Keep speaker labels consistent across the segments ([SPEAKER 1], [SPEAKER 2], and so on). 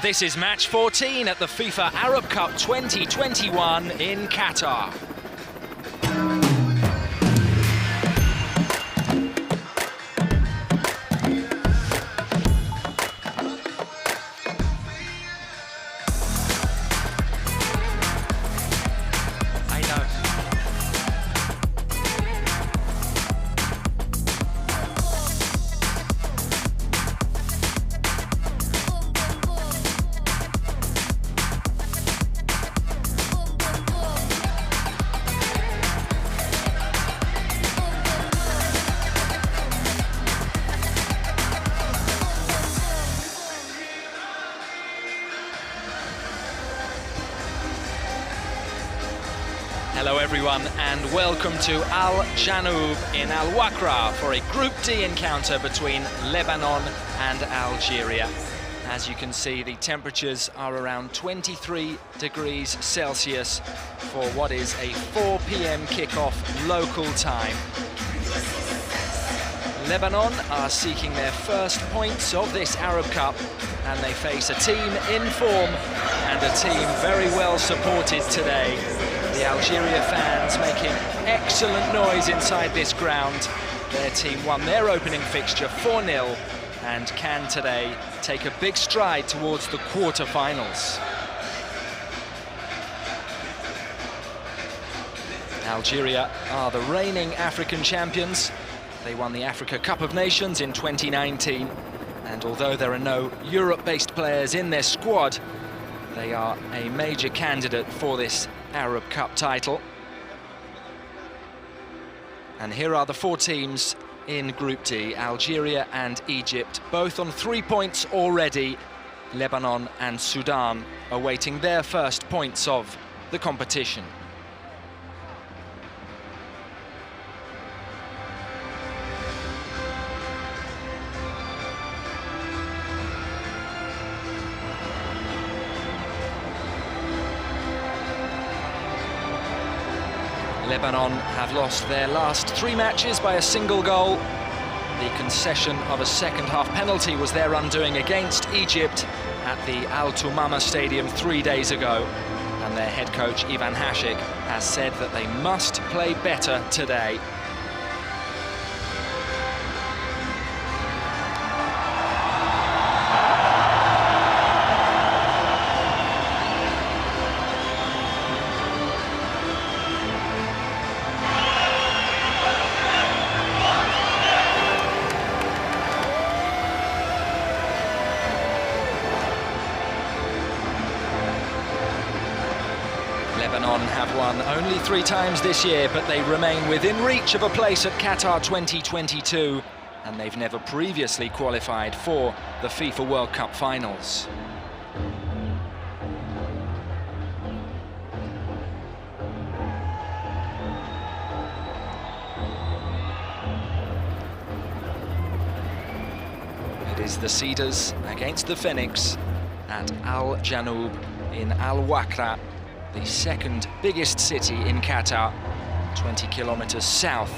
[SPEAKER 1] This is match 14 at the FIFA Arab Cup 2021 in Qatar. Hello everyone and welcome to Al Janoub in Al Wakra for a Group D encounter between Lebanon and Algeria. As you can see, the temperatures are around 23 degrees Celsius for what is a 4 p.m. kickoff local time. Lebanon are seeking their first points of this Arab Cup, and they face a team in form and a team very well supported today. The Algeria fans making excellent noise inside this ground. Their team won their opening fixture 4-0 and can today take a big stride towards the quarter-finals. Algeria are the reigning African champions. They won the Africa Cup of Nations in 2019, and although there are no Europe-based players in their squad, they are a major candidate for this Arab Cup title. And here are the four teams in Group D, Algeria and Egypt, both on 3 points already. Lebanon and Sudan awaiting their first points of the competition. Lebanon have lost their last 3 matches by a single goal. The concession of a second-half penalty was their undoing against Egypt at the Al Tumama Stadium 3 days ago. And their head coach, Ivan Hashik, has said that they must play better today. Lebanon have won only 3 times this year, but they remain within reach of a place at Qatar 2022, and they've never previously qualified for the FIFA World Cup finals. It is the Cedars against the Phoenix at Al Janoub in Al Wakra, the second biggest city in Qatar, 20 kilometers south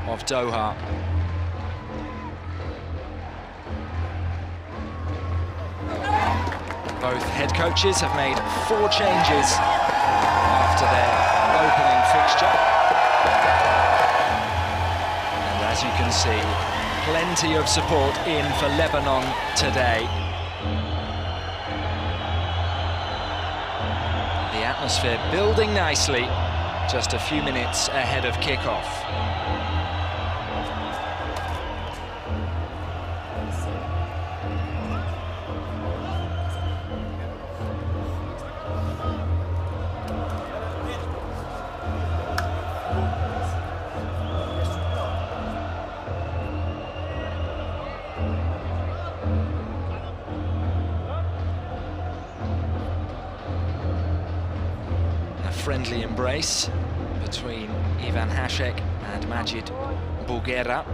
[SPEAKER 1] of Doha. Both head coaches have made 4 changes after their opening fixture. And as you can see, plenty of support in for Lebanon today. The atmosphere building nicely, just a few minutes ahead of kickoff. Friendly embrace between Ivan Hashik and Majid Bouguera.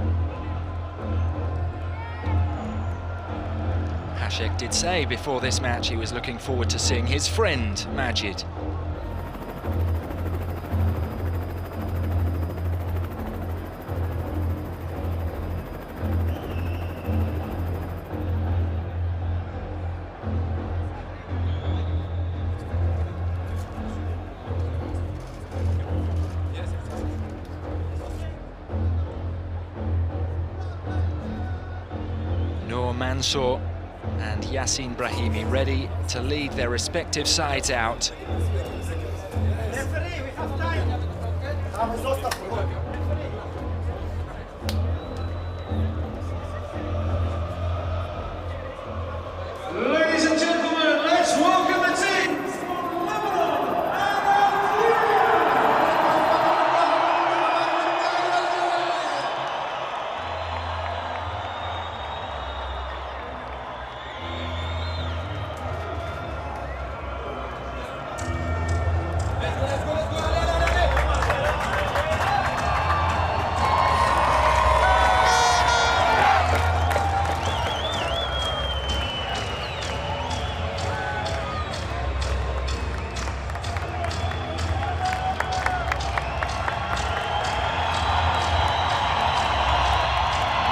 [SPEAKER 1] Hashik did say before this match he was looking forward to seeing his friend Majid. Mansour and Yassin Brahimi ready to lead their respective sides out.
[SPEAKER 2] Ladies and gentlemen, let's welcome the team from Lebanon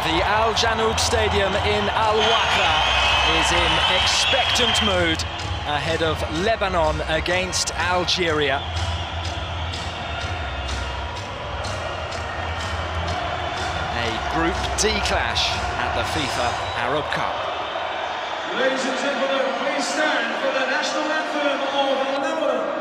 [SPEAKER 1] The Al Janoub Stadium in Al Wakra is in expectant mood ahead of Lebanon against Algeria. A Group D clash at the FIFA Arab Cup.
[SPEAKER 2] Ladies and gentlemen, please stand for the national anthem of Lebanon.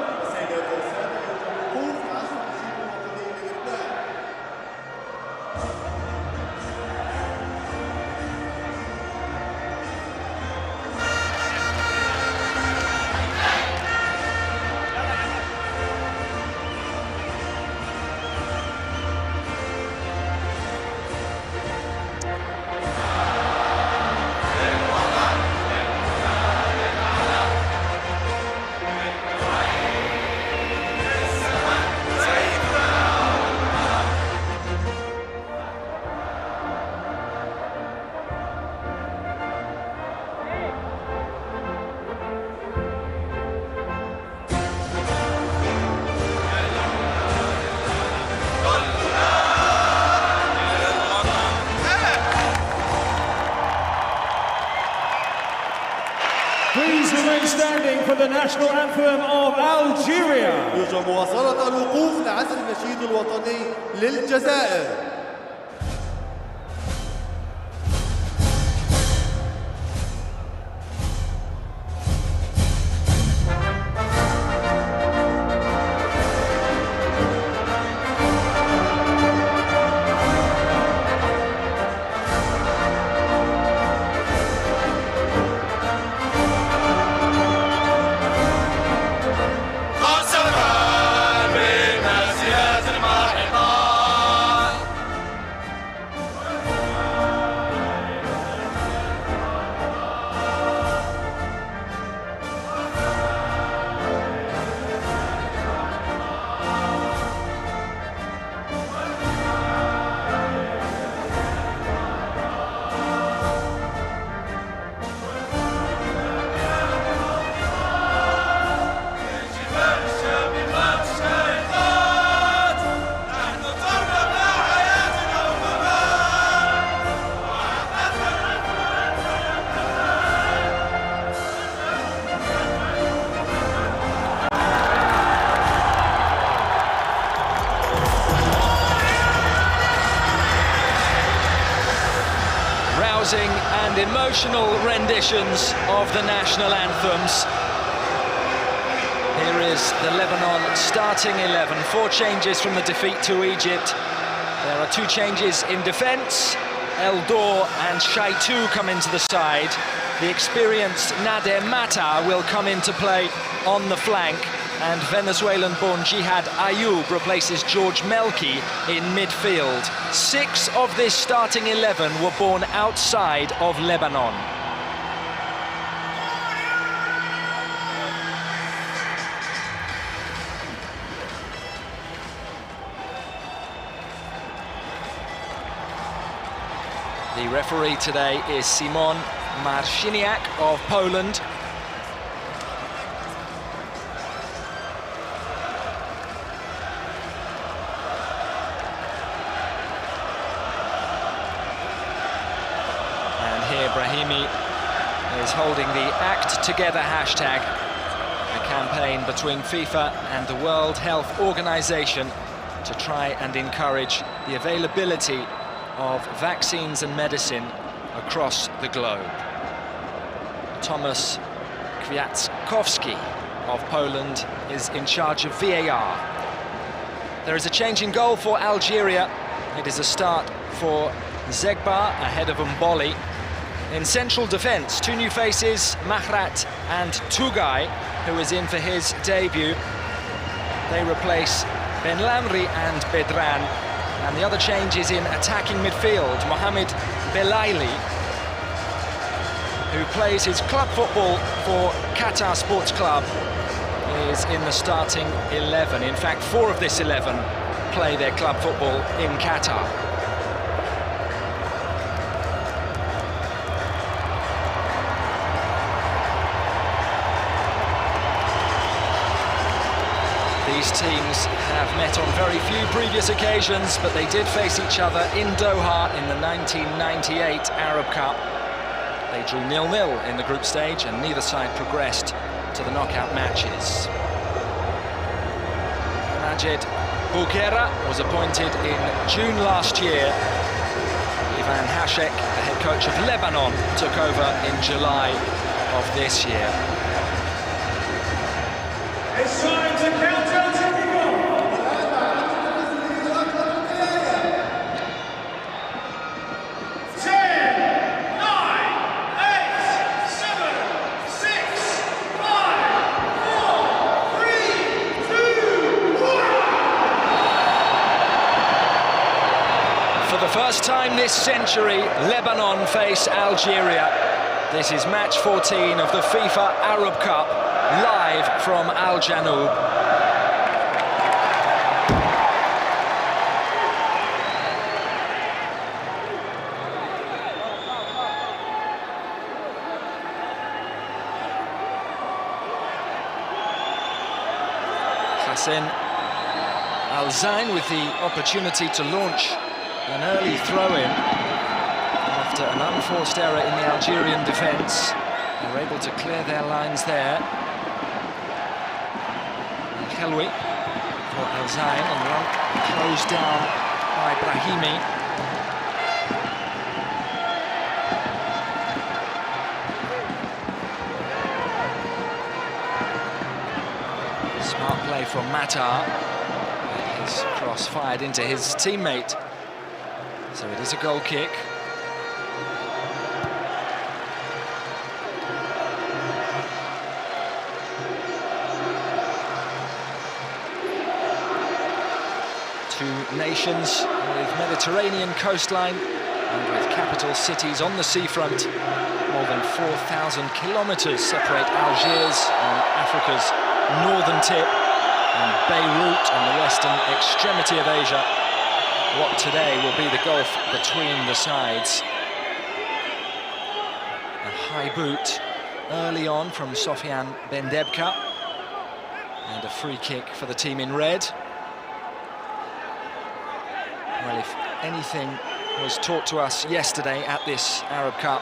[SPEAKER 2] Please remain standing for the national anthem of Algeria.
[SPEAKER 3] يرجى مواصلة الوقوف لعزف النشيد الوطني للجزائر.
[SPEAKER 1] And emotional renditions of the national anthems. Here is the Lebanon starting 11. 4 changes from the defeat to Egypt. There are 2 changes in defence. Eldor and Shaitu come into the side. The experienced Nader Mata will come into play on the flank. And Venezuelan-born Jihad Ayoub replaces George Melki in midfield. 6 of this starting 11 were born outside of Lebanon. The referee today is Simon Marciniak of Poland. Brahimi is holding the Act Together hashtag, a campaign between FIFA and the World Health Organization to try and encourage the availability of vaccines and medicine across the globe. Tomasz Kwiatkowski of Poland is in charge of VAR. There is a change in goal for Algeria. It is a start for Zegba ahead of Mboli. In central defence, two new faces, Mahrat and Tugay, who is in for his debut. They replace Ben Lamri and Bedran. And the other change is in attacking midfield. Mohamed Belaili, who plays his club football for Qatar Sports Club, is in the starting 11. In fact, 4 of this 11 play their club football in Qatar. These teams have met on very few previous occasions, but they did face each other in Doha in the 1998 Arab Cup. They drew 0-0 in the group stage, and neither side progressed to the knockout matches. Majid Bouguera was appointed in June last year. Ivan Hashek, the head coach of Lebanon, took over in July of this year.
[SPEAKER 2] It's time to count down to kickoff. 10, 9, 8, 7, 6, 5, 4, 3, 2, 1.
[SPEAKER 1] For the first time this century, Lebanon face Algeria. This is match 14 of the FIFA Arab Cup, live from Al Janoub. Hassan Al-Zain with the opportunity to launch an early throw-in after an unforced error in the Algerian defence. They were able to clear their lines there. Helwi for Al-Zain, and run closed down by Brahimi. Smart play from Mataar. His cross fired into his teammate. So it is a goal kick. Two nations with Mediterranean coastline and with capital cities on the seafront. More than 4,000 kilometres separate Algiers on Africa's northern tip and Beirut on the western extremity of Asia. What today will be the gulf between the sides. A high boot early on from Sofiane Bendebka, and a free kick for the team in red. Well, if anything was taught to us yesterday at this Arab Cup,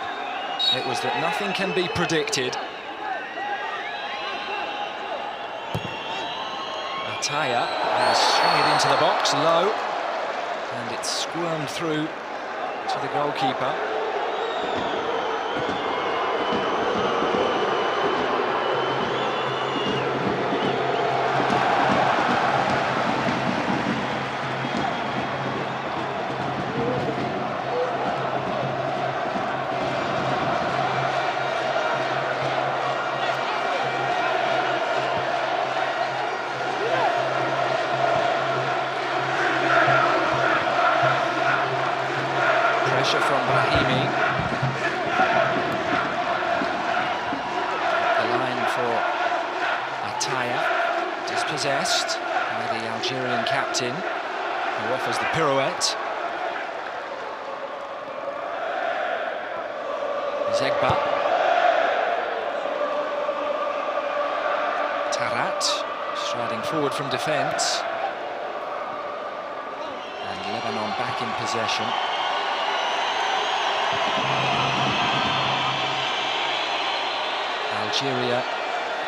[SPEAKER 1] it was that nothing can be predicted. Ataya has swung it into the box low, and it's squirmed through to the goalkeeper. From Brahimi. The line for Ataya, dispossessed by the Algerian captain, who offers the pirouette. Zegba. Tarat striding forward from defence. And Lebanon back in possession. Algeria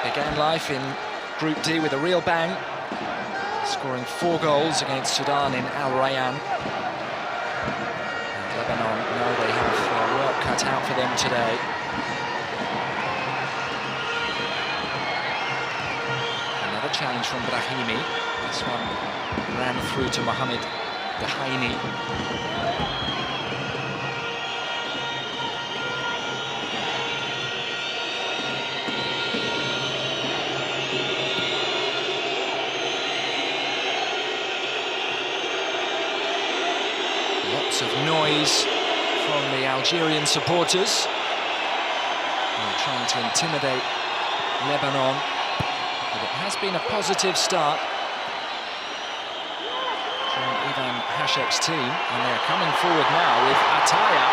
[SPEAKER 1] began life in Group D with a real bang, scoring 4 goals against Sudan in Al Rayyan. And Lebanon know they have their work cut cut out for them today. Another challenge from Brahimi. This one ran through to Mohamed Dahaini. Lots of noise from the Algerian supporters. They're trying to intimidate Lebanon, but it has been a positive start from Ivan Hashek's team, and they're coming forward now with Ataya.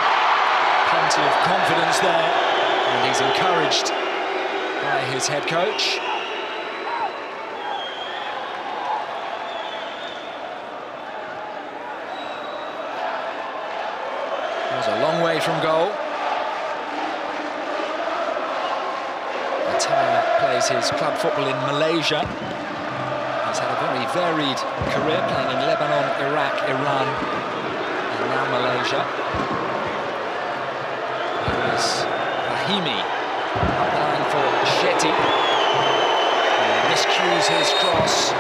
[SPEAKER 1] Plenty of confidence there, and he's encouraged by his head coach. Was a long way from goal. Ataya plays his club football in Malaysia. He's had a very varied career, playing in Lebanon, Iraq, Iran, and now Malaysia. There is Brahimi up the line for Shetty. Miscues his cross.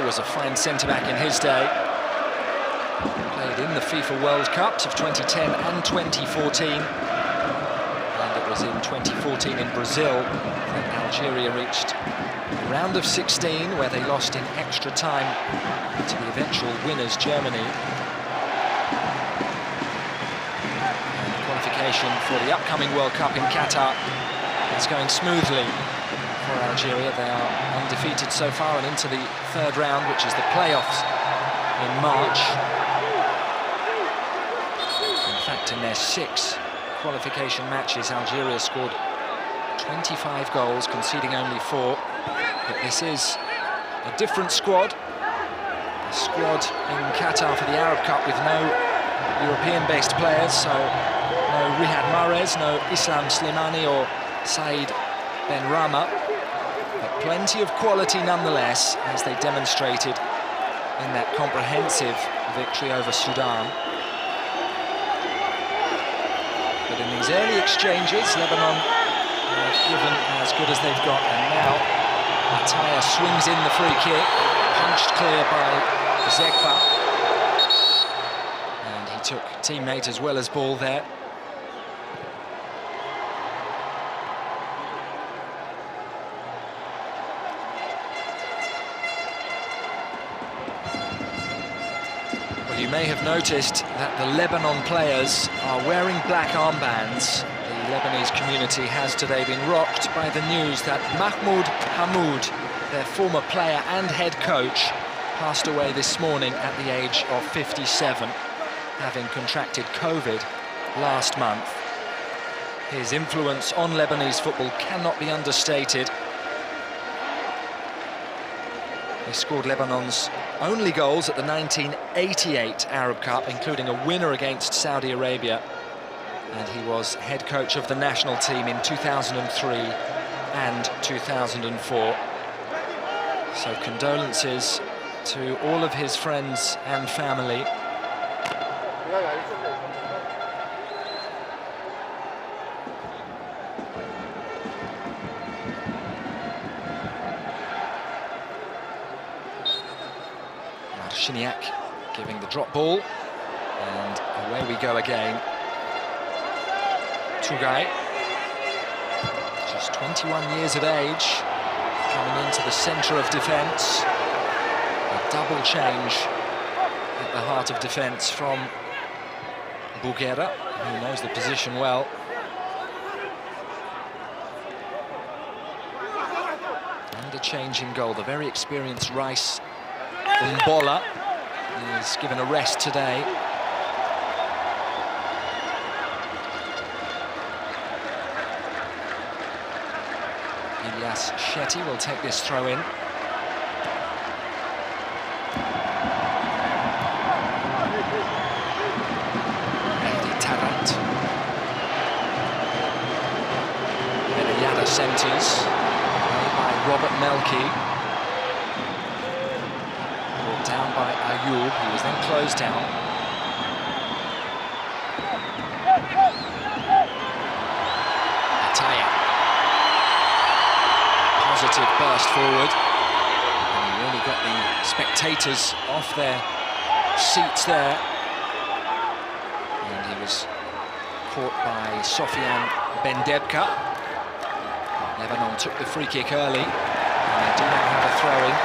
[SPEAKER 1] Was a fine centre-back in his day. Played in the FIFA World Cups of 2010 and 2014. And it was in 2014 in Brazil that Algeria reached the round of 16, where they lost in extra time to the eventual winners, Germany. And the qualification for the upcoming World Cup in Qatar is going smoothly for Algeria. They are undefeated so far and into the third round, which is the playoffs in March. In fact, in their 6 qualification matches, Algeria scored 25 goals, conceding only 4. But this is a different squad. A squad in Qatar for the Arab Cup with no European-based players, so no Riyad Mahrez, no Islam Slimani or Said Ben Rama. But plenty of quality nonetheless, as they demonstrated in that comprehensive victory over Sudan. But in these early exchanges, Lebanon have given as good as they've got, and now Ataya swings in the free kick, punched clear by Zegba. And he took teammate as well as ball there. You may have noticed that the Lebanon players are wearing black armbands. The Lebanese community has today been rocked by the news that Mahmoud Hamoud, their former player and head coach, passed away this morning at the age of 57, having contracted COVID last month. His influence on Lebanese football cannot be understated. He scored Lebanon's only goals at the 1988 Arab Cup, including a winner against Saudi Arabia. And he was head coach of the national team in 2003 and 2004. So condolences to all of his friends and family. Marciniak giving the drop ball, and away we go again. Tugay, just 21 years of age, coming into the centre of defence. A double change at the heart of defence from Bouguera, who knows the position well. And a change in goal. The very experienced Rice Mbola is given a rest today. Ilyas Shetty will take this throw in. centres, played by Robert Melki. Brought down by Ayoub, who was then closed down. Ataya. Positive burst forward. And he really got the spectators off their seats there. And he was caught by Sofian Bendebka. Lebanon took the free kick early, and they do now have a throw-in.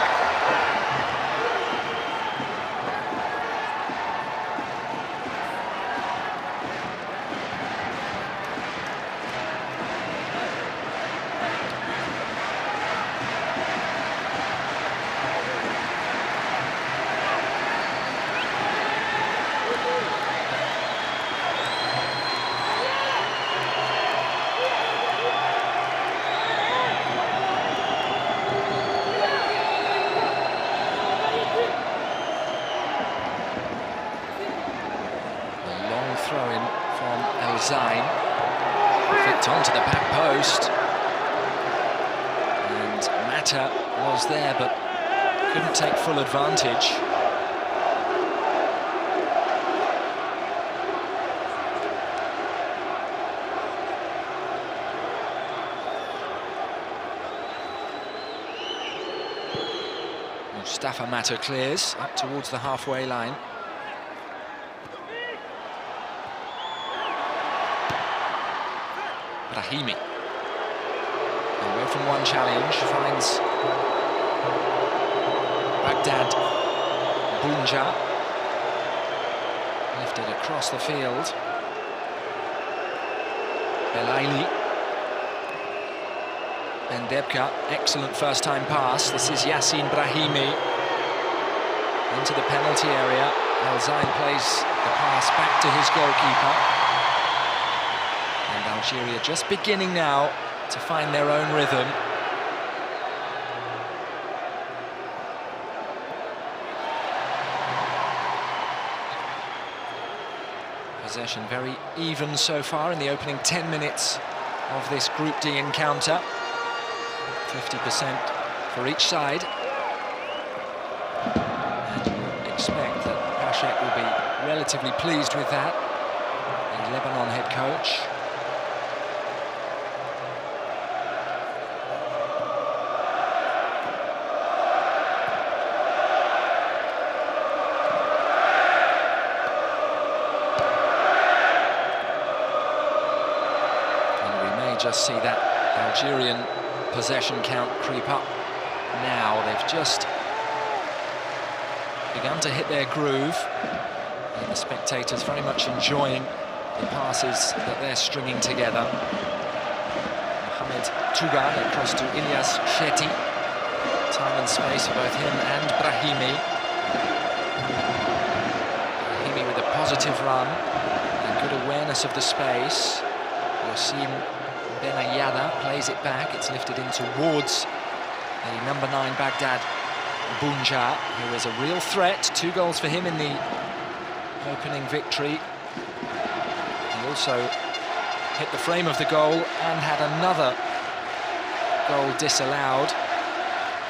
[SPEAKER 1] Throw-in from El Zain, flicked onto the back post, and Mata was there but couldn't take full advantage. Mustafa Mata clears up towards the halfway line. Brahimi, away from one challenge, finds Baghdad Bunja, lifted across the field. Belaili, Bendebka, excellent first-time pass. This is Yassin Brahimi into the penalty area. El Zain plays the pass back to his goalkeeper. And Algeria just beginning now to find their own rhythm. Possession very even so far in the opening 10 minutes of this Group D encounter. 50% for each side. And you expect that Pashek will be relatively pleased with that. The Lebanon head coach. Just see that Algerian possession count creep up now. They've just begun to hit their groove, and the spectators very much enjoying the passes that they're stringing together. Mohamed Tougan across to Ilyas Sheti. Time and space for both him and Brahimi. Brahimi with a positive run and good awareness of the space. Yassin Benayada plays it back, it's lifted in towards the number 9 Baghdad Bunja, who is a real threat. 2 goals for him in the opening victory. He also hit the frame of the goal and had another goal disallowed.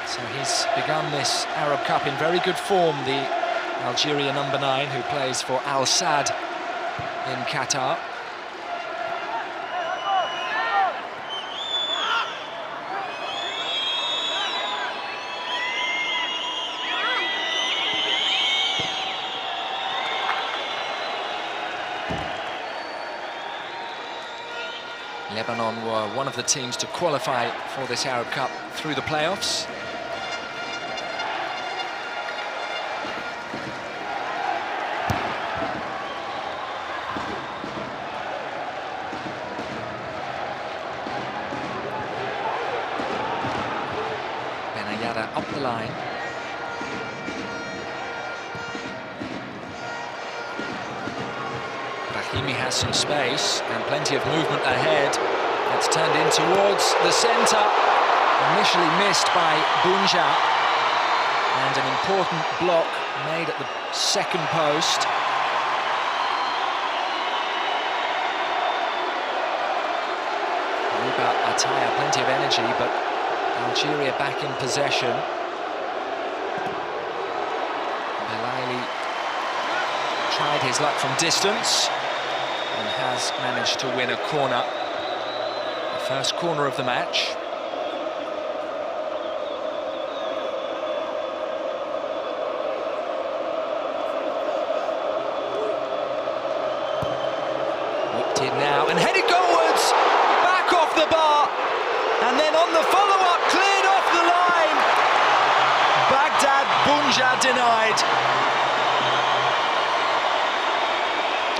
[SPEAKER 1] So he's begun this Arab Cup in very good form, the Algeria number 9, who plays for Al Sadd in Qatar. Lebanon were one of the teams to qualify for this Arab Cup through the playoffs. Benayada up the line. Brahimi has some space and plenty of movement ahead. It's turned in towards the centre. Initially missed by Bunja. And an important block made at the second post. Riba Ataya, plenty of energy, but Algeria back in possession. Belaili tried his luck from distance and has managed to win a corner. The first corner of the match. Whipped in now and headed goalwards, back off the bar, and then on the follow-up, cleared off the line. Baghdad Bunja denied.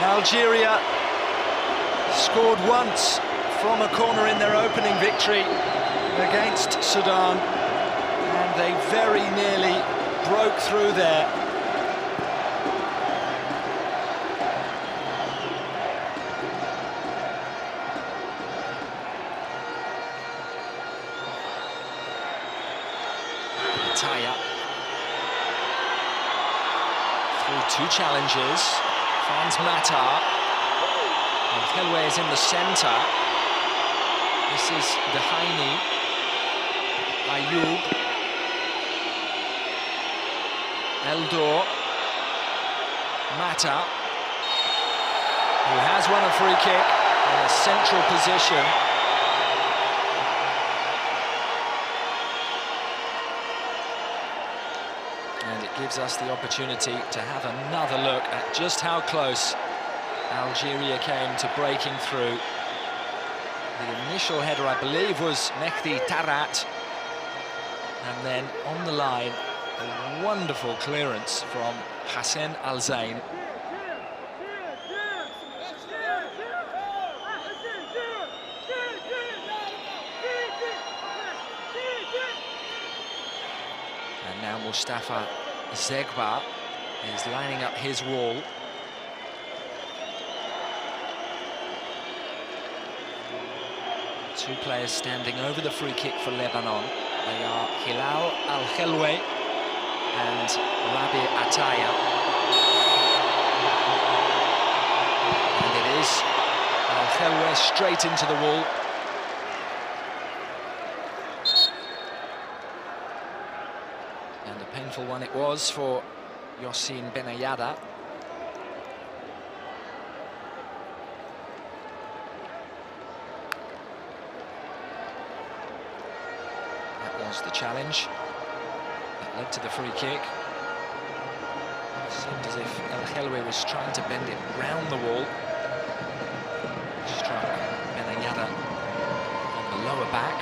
[SPEAKER 1] Algeria scored once from a corner in their opening victory against Sudan, and they very nearly broke through there. Ataya through two challenges. Finds Mata. And Helwe is in the centre. This is Dehaini. Ayoub. Eldor. Mata, who has won a free kick in a central position. And it gives us the opportunity to have another look at just how close Algeria came to breaking through. The initial header, I believe, was Mehdi Tarat. And then on the line, a wonderful clearance from Hassan Al-Zain. And now Mustafa Zegba is lining up his wall. Two players standing over the free kick for Lebanon. They are Hilal Al-Khelwe and Rabi Ataya. And it is Al-Khelwe straight into the wall. And a painful one it was for Yossin Benayada. The challenge that led to the free kick. It seemed as if Al-Khelwe was trying to bend it round the wall. Struck Benayada on the lower back.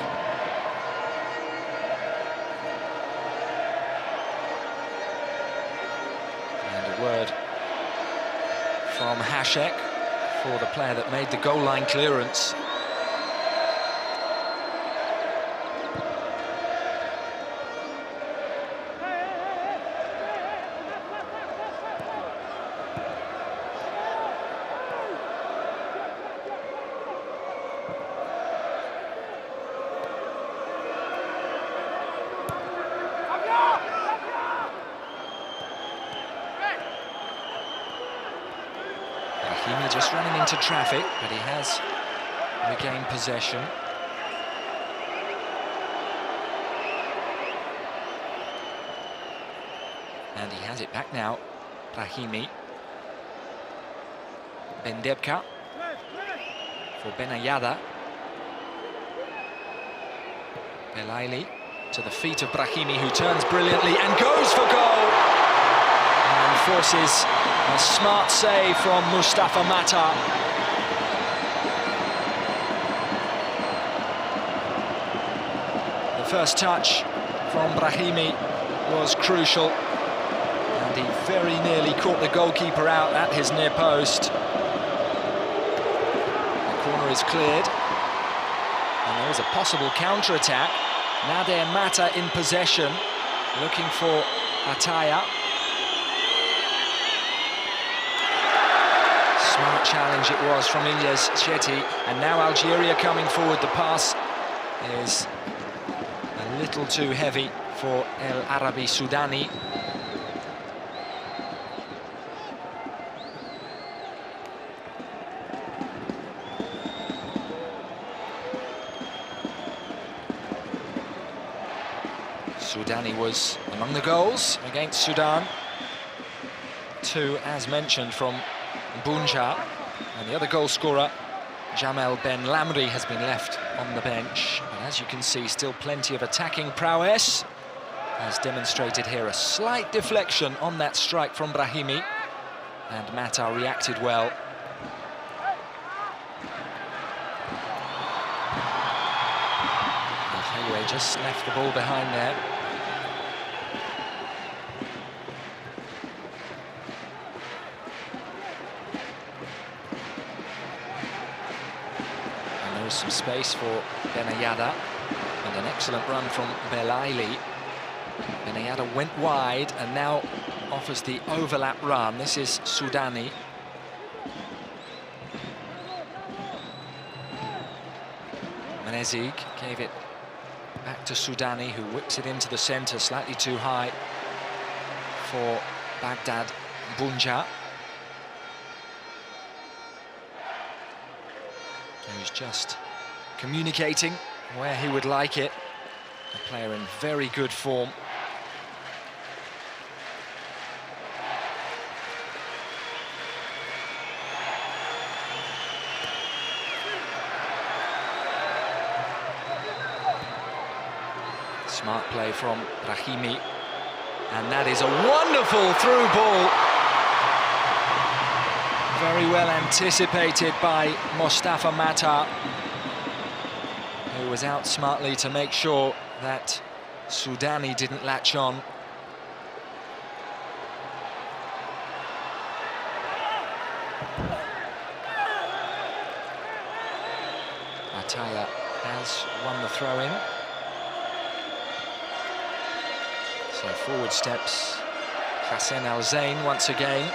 [SPEAKER 1] And a word from Hashek for the player that made the goal line clearance. Just running into traffic, but he has regained possession. And he has it back now. Brahimi. Bendebka for Benayada. Belaili to the feet of Brahimi, who turns brilliantly and goes for goal. And forces a smart save from Mustafa Mata. The first touch from Brahimi was crucial, and he very nearly caught the goalkeeper out at his near post. The corner is cleared, and there is a possible counter-attack. Nader Mata in possession, looking for Ataya. Smart challenge it was from Ilyas Chetty, and now Algeria coming forward. The pass is a little too heavy for El Arabi Sudani. Sudani was among the goals against Sudan. 2, as mentioned, from Bunja, and the other goal scorer, Jamal Ben Lamri, has been left on the bench. But as you can see, still plenty of attacking prowess, as demonstrated here. A slight deflection on that strike from Brahimi, and Mata reacted well. Anyway, just left the ball behind there. Some space for Benayada, and an excellent run from Belaili. Benayada went wide and now offers the overlap run. This is Sudani. Menezig gave it back to Sudani, who whips it into the centre, slightly too high for Baghdad Bunja. He's just communicating where he would like it. A player in very good form. Smart play from Brahimi, and that is a wonderful through ball. Very well anticipated by Mostafa Mata, who was out smartly to make sure that Sudani didn't latch on. Ataya has won the throw-in. So forward steps Hassan Al-Zain once again.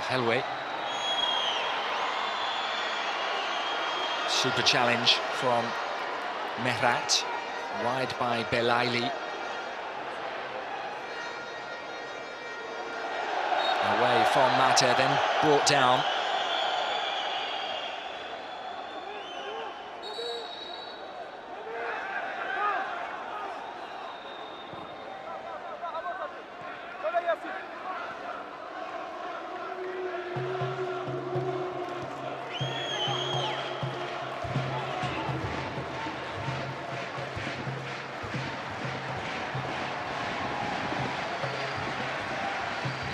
[SPEAKER 1] Helway. Super challenge from Mehrat, wide by Belaili. Away from Mata, then brought down.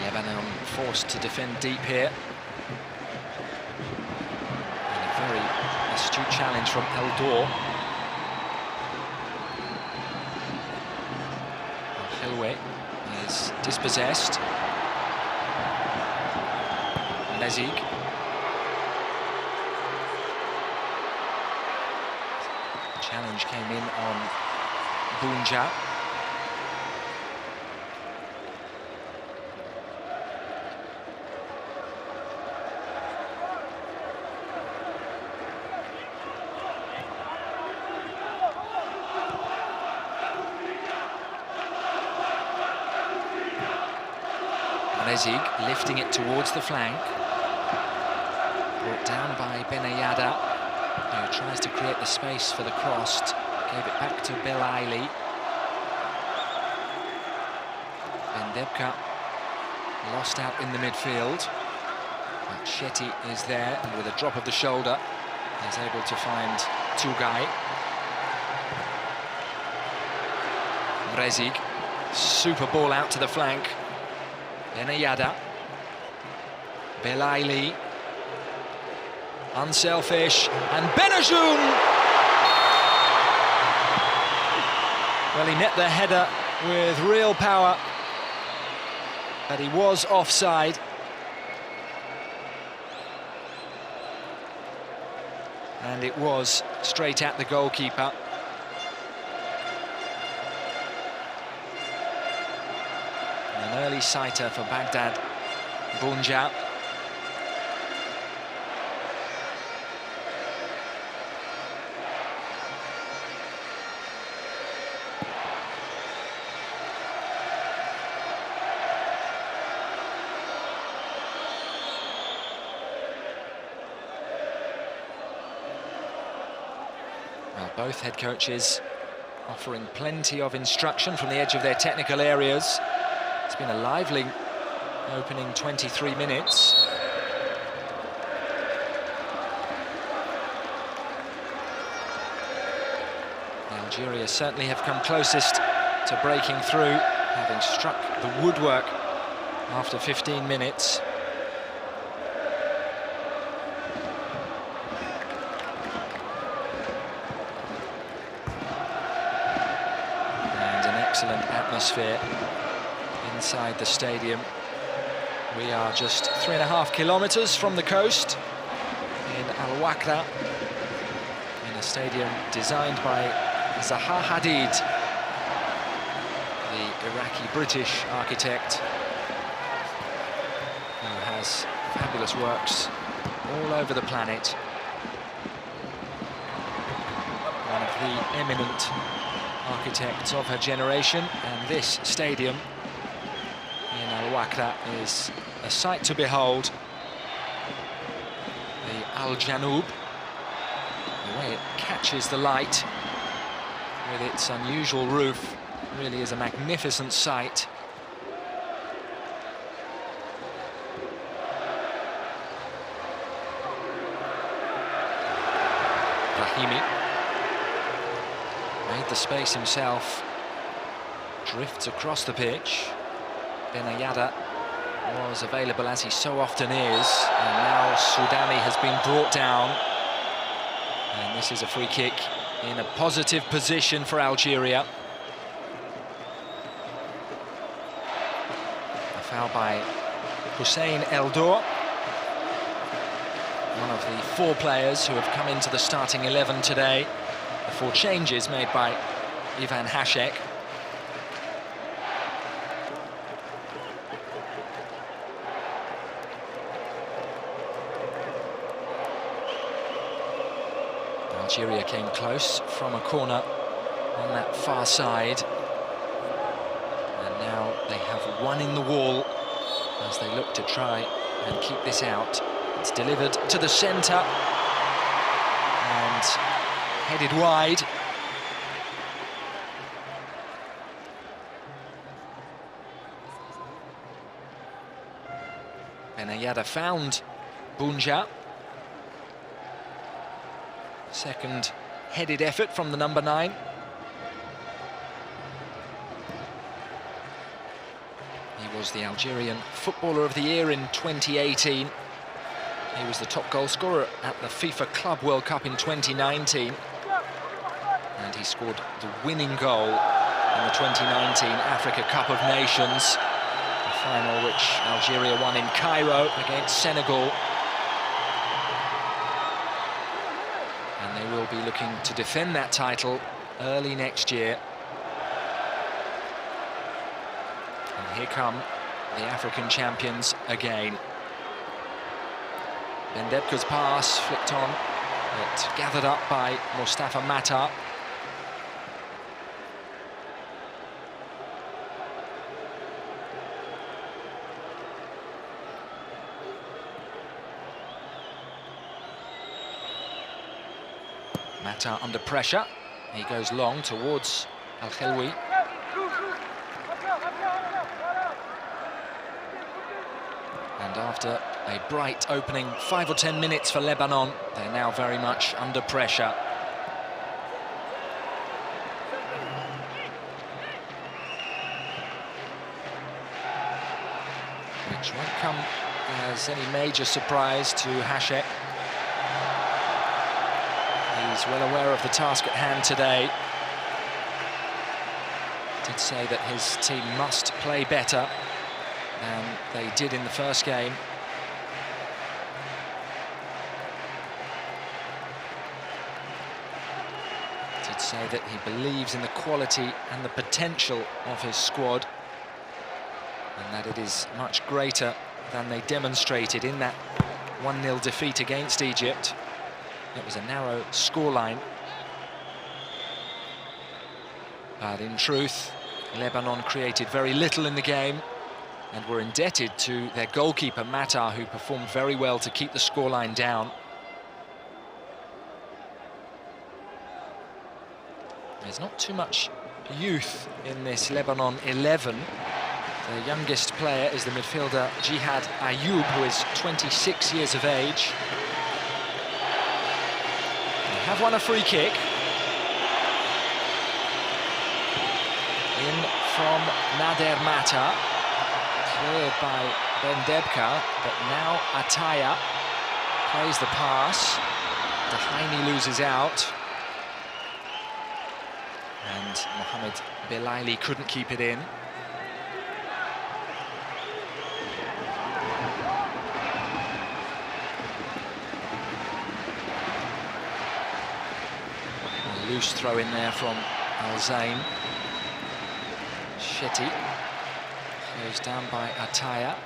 [SPEAKER 1] Lebanon forced to defend deep here. And a very astute challenge from Eldor. Helway is dispossessed. Nezig. Challenge came in on Bunja. Nezig lifting it towards the flank. Brought down by Benayada, who tries to create the space for the cross. Gave it back to Belaili. Bendebka lost out in the midfield. But Shetty is there, and with a drop of the shoulder, is able to find Tugay. Rezig, super ball out to the flank. Benayada, Belaili, unselfish, and Benajoun! Well, he met the header with real power, but he was offside. And it was straight at the goalkeeper. An early sighter for Baghdad Bunja. Well, both head coaches offering plenty of instruction from the edge of their technical areas. It's been a lively opening 23 minutes. Algeria certainly have come closest to breaking through, having struck the woodwork after 15 minutes. And an excellent atmosphere inside the stadium. We are just 3.5 kilometers from the coast in Al-Wakra, in a stadium designed by Zaha Hadid, the Iraqi-British architect, who has fabulous works all over the planet. One of the eminent architects of her generation, and this stadium in Al-Wakra is a sight to behold. The Al-Janoub, the way it catches the light with its unusual roof, really is a magnificent sight. Brahimi made the space himself, drifts across the pitch. Benayada was available, as he so often is, and now Soudani has been brought down, and this is a free kick in a positive position for Algeria. A foul by Hussein Eldor, one of the 4 players who have come into the starting 11 today. The 4 changes made by Ivan Hashek. Algeria came close from a corner on that far side, and now they have one in the wall as they look to try and keep this out. It's delivered to the centre and headed wide. Benayada found Bounja. Second headed effort from the number 9. He was the Algerian Footballer of the Year in 2018. He was the top goal scorer at the FIFA Club World Cup in 2019. And he scored the winning goal in the 2019 Africa Cup of Nations, a final which Algeria won in Cairo against Senegal. And they will be looking to defend that title early next year. And here come the African champions again. Bendebka's pass flicked on, but gathered up by Mustafa Mata. Mata under pressure. He goes long towards Al-Khelwi. And after a bright opening 5 or 10 minutes for Lebanon, they're now very much under pressure. Which won't come as any major surprise to Hashek. He's well aware of the task at hand today. Did say that his team must play better than they did in the first game. Did say that he believes in the quality and the potential of his squad, and that it is much greater than they demonstrated in that 1-0 defeat against Egypt. It was a narrow scoreline, but in truth, Lebanon created very little in the game and were indebted to their goalkeeper, Mata, who performed very well to keep the scoreline down. There's not too much youth in this Lebanon 11. The youngest player is the midfielder Jihad Ayoub, who is 26 years of age. They have won a free kick. In from Nader Mata, cleared by Bendebka, but now Ataya plays the pass. Dahaini loses out. And Mohamed Belaili couldn't keep it in. A loose throw in there from Al Zain. Shetty goes down by Ataya.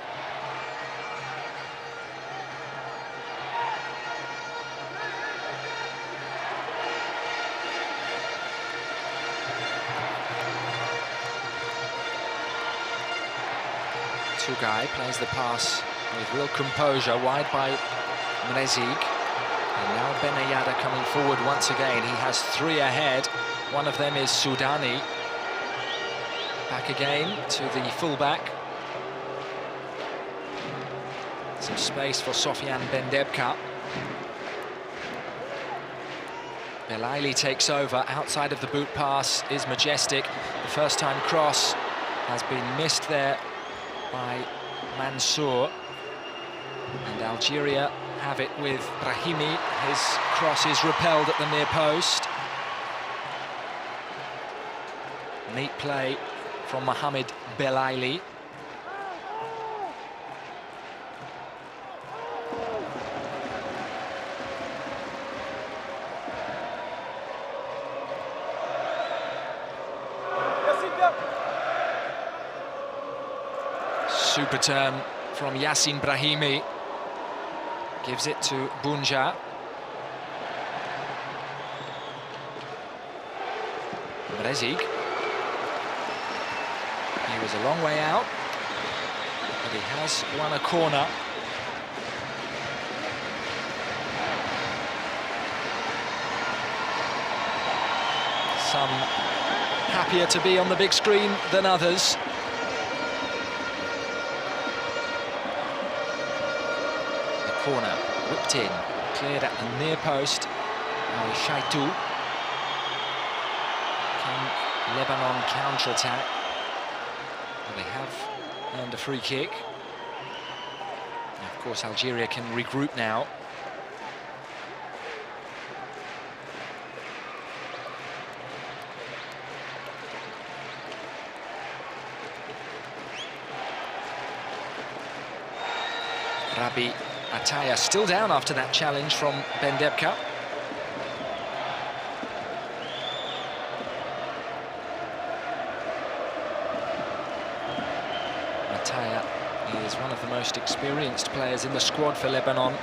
[SPEAKER 1] Tugay plays the pass with real composure, wide by Mrezig. And now Benayada coming forward once again. He has three ahead. One of them is Sudani. Back again to the fullback. Some space for Sofian Bendebka. Belaili takes over. Outside of the boot pass is Majestic. The first time cross has been missed there by Mansour. And Algeria have it with Brahimi. His cross is repelled at the near post. Neat play from Mohamed Belaili. Super turn from Yassin Brahimi. Gives it to Bunja. Mrezig. He was a long way out, but he has won a corner. Some happier to be on the big screen than others. The corner whipped in, cleared at the near post by Shaitou. Can Lebanon counter-attack? They have earned a free kick. And of course, Algeria can regroup now. Rabi Ataya still down after that challenge from Bendebka. He is one of the most experienced players in the squad for Lebanon.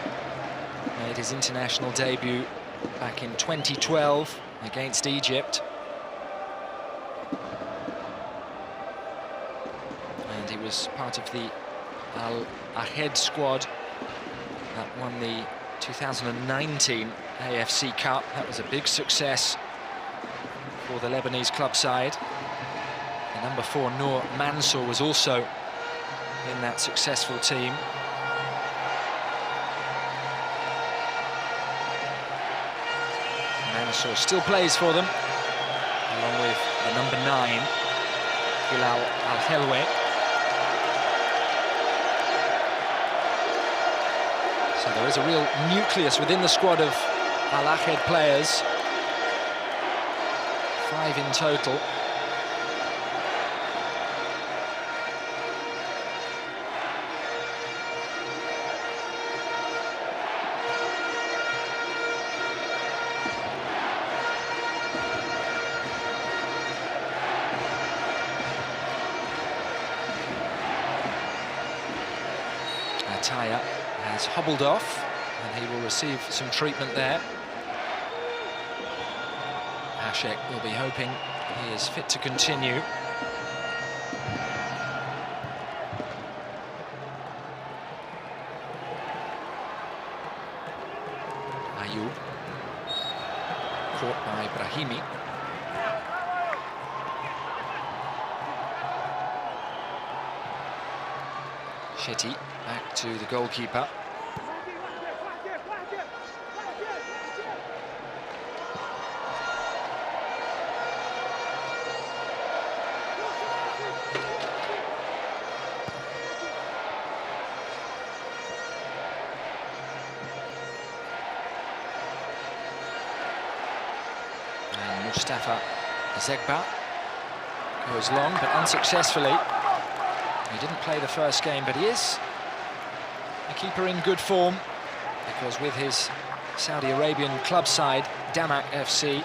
[SPEAKER 1] Made his international debut back in 2012 against Egypt. And he was part of the Al Ahed squad that won the 2019 AFC Cup. That was a big success for the Lebanese club side. The number 4, Noor Mansour, was also in that successful team. Mansour still plays for them, along with the number 9, Hilal Al-Helwe. So there is a real nucleus within the squad of Al-Ahed players, 5 in total. Ataya has hobbled off, and he will receive some treatment there. Hashek will be hoping he is fit to continue. Ayoub, caught by Brahimi. Shetty back to the goalkeeper. And Mustafa Zegba goes long, but unsuccessfully. He didn't play the first game, but he is a keeper in good form, because with his Saudi Arabian club side, Damak FC,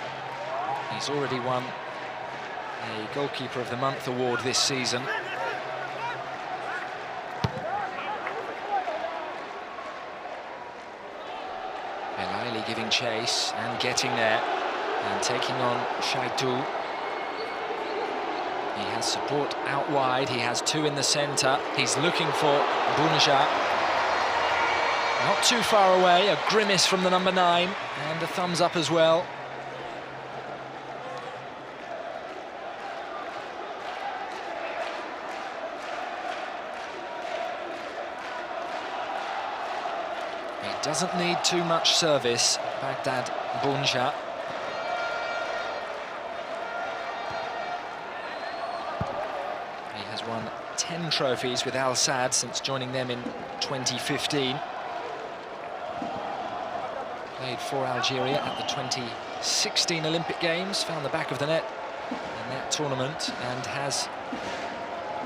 [SPEAKER 1] he's already won a Goalkeeper of the Month award this season. Belaili giving chase and getting there and taking on Shaitu. He has support out wide, he has two in the centre, he's looking for Bunja. Not too far away, a grimace from the number 9, and a thumbs up as well. He doesn't need too much service, Baghdad Bunja. He has won 10 trophies with Al Sadd since joining them in 2015. Played for Algeria at the 2016 Olympic Games, found the back of the net in that tournament, and has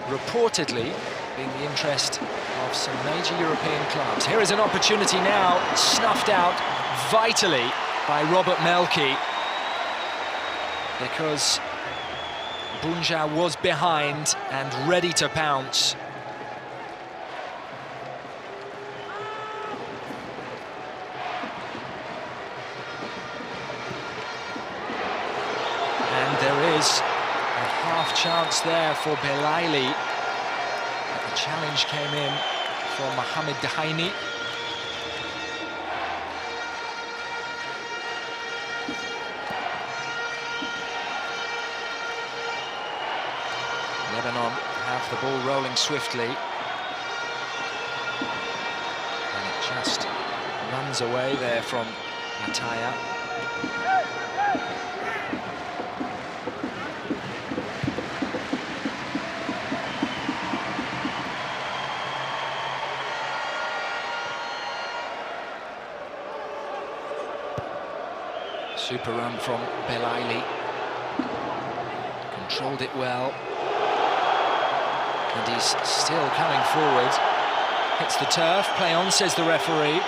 [SPEAKER 1] reportedly been the interest of some major European clubs. Here is an opportunity now, snuffed out vitally by Robert Melki, because Bunja was behind and ready to pounce. And there is a half chance there for Belaili. But the challenge came in from Mohamed Dahaini. Lebanon have the ball rolling swiftly. And it just runs away there from Mataya. Super run from Belaili. Controlled it well. And he's still coming forward. Hits the turf. Play on, says the referee.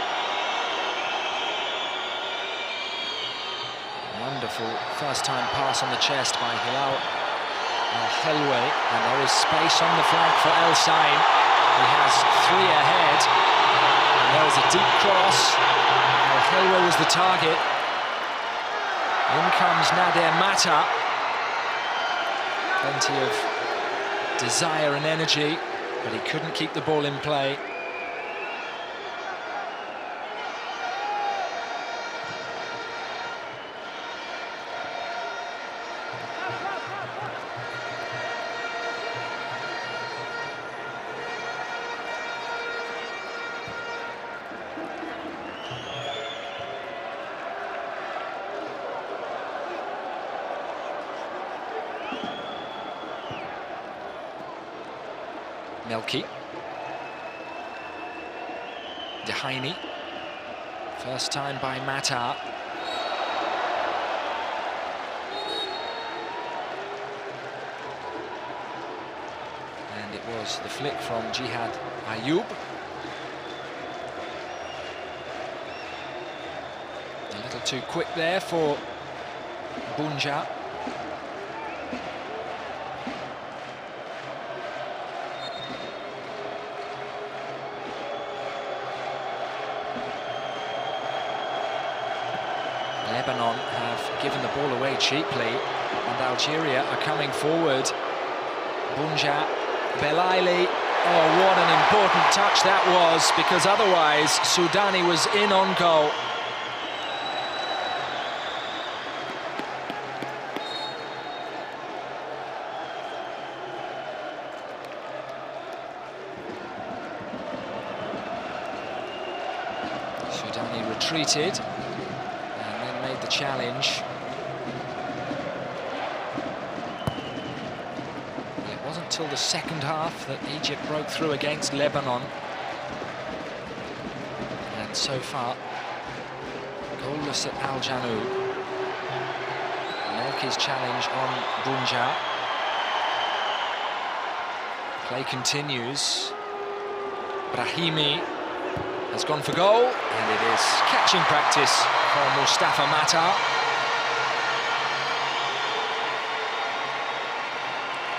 [SPEAKER 1] Wonderful first-time pass on the chest by Hilal Al-Helwe. And there is space on the flank for El Sain. He has 3 ahead. And there is a deep cross. Al-Helwe was the target. In comes Nader Mata. Plenty of desire and energy, but he couldn't keep the ball in play. Melki. Dahaini. First time by Mata. And it was the flick from Jihad Ayoub. A little too quick there for Bunja. Lebanon have given the ball away cheaply, and Algeria are coming forward. Bunja, Belaili. Oh, what an important touch that was, because otherwise Soudani was in on goal. treated and then made the challenge. It wasn't until the second half that Egypt broke through against Lebanon. And so far, goalless at Al Janoub. Melki's challenge on Bunja. Play continues. Brahimi has gone for goal, and it is catching practice for Mustafa Mata.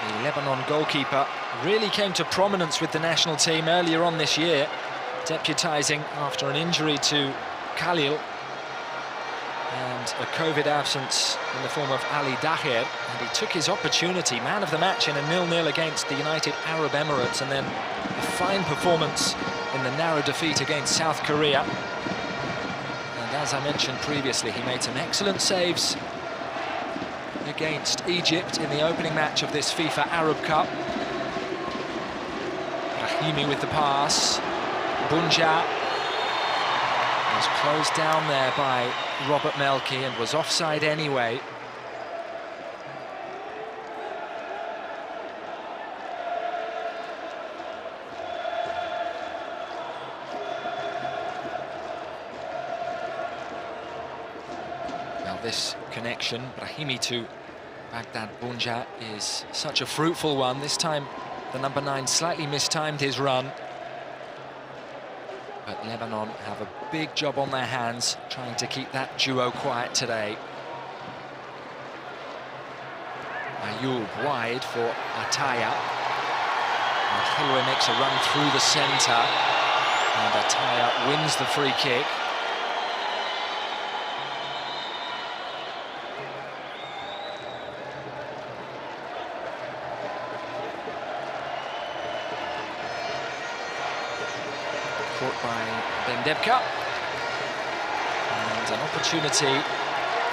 [SPEAKER 1] The Lebanon goalkeeper really came to prominence with the national team earlier on this year, deputising after an injury to Khalil and a COVID absence in the form of Ali Daher, and he took his opportunity, man of the match in a 0-0 against the United Arab Emirates, and then a fine performance in the narrow defeat against South Korea. And as I mentioned previously, he made some excellent saves against Egypt in the opening match of this FIFA Arab Cup. Brahimi with the pass. Bunja was closed down there by Robert Melki and was offside anyway. Well, this connection, Brahimi to Baghdad Bunja, is such a fruitful one. This time the number 9 slightly mistimed his run. But Lebanon have a big job on their hands, trying to keep that duo quiet today. Ayoub wide for Ataya. And Hilwe makes a run through the centre. And Ataya wins the free kick. Caught by Bendebka, and an opportunity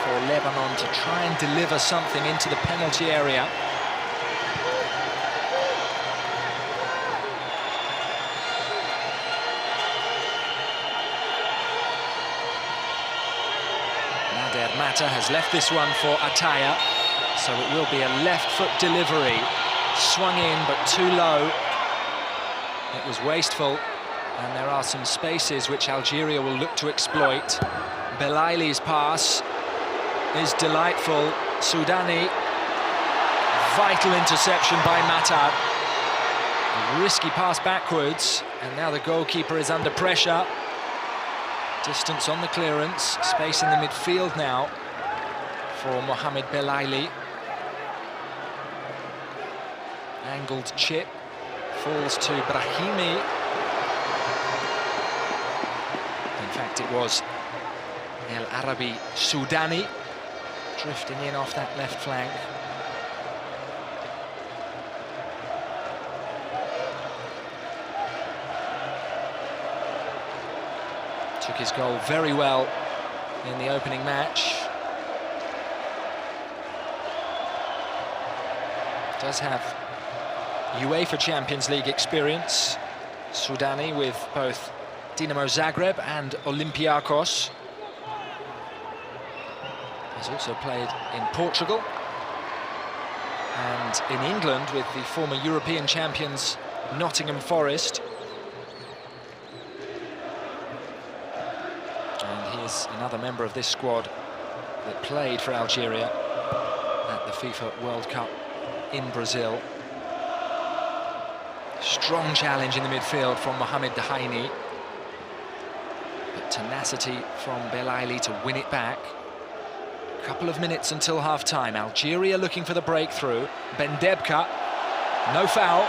[SPEAKER 1] for Lebanon to try and deliver something into the penalty area. Nader Mata has left this one for Ataya, so it will be a left foot delivery, swung in but too low. It was wasteful. And there are some spaces which Algeria will look to exploit. Belaili's pass is delightful. Soudani, vital interception by Mata. A risky pass backwards, and now the goalkeeper is under pressure. Distance on the clearance, space in the midfield now for Mohamed Belaili. Angled chip, falls to Brahimi. In fact, it was El Arabi Soudani drifting in off that left flank. Took his goal very well in the opening match. Does have UEFA Champions League experience. Soudani with both Dinamo Zagreb and Olympiacos. He's also played in Portugal and in England with the former European champions Nottingham Forest. And he is another member of this squad that played for Algeria at the FIFA World Cup in Brazil. Strong challenge in the midfield from Mohamed Dahaini. But tenacity from Belaili to win it back. A couple of minutes until half-time. Algeria looking for the breakthrough. Bendebka, no foul.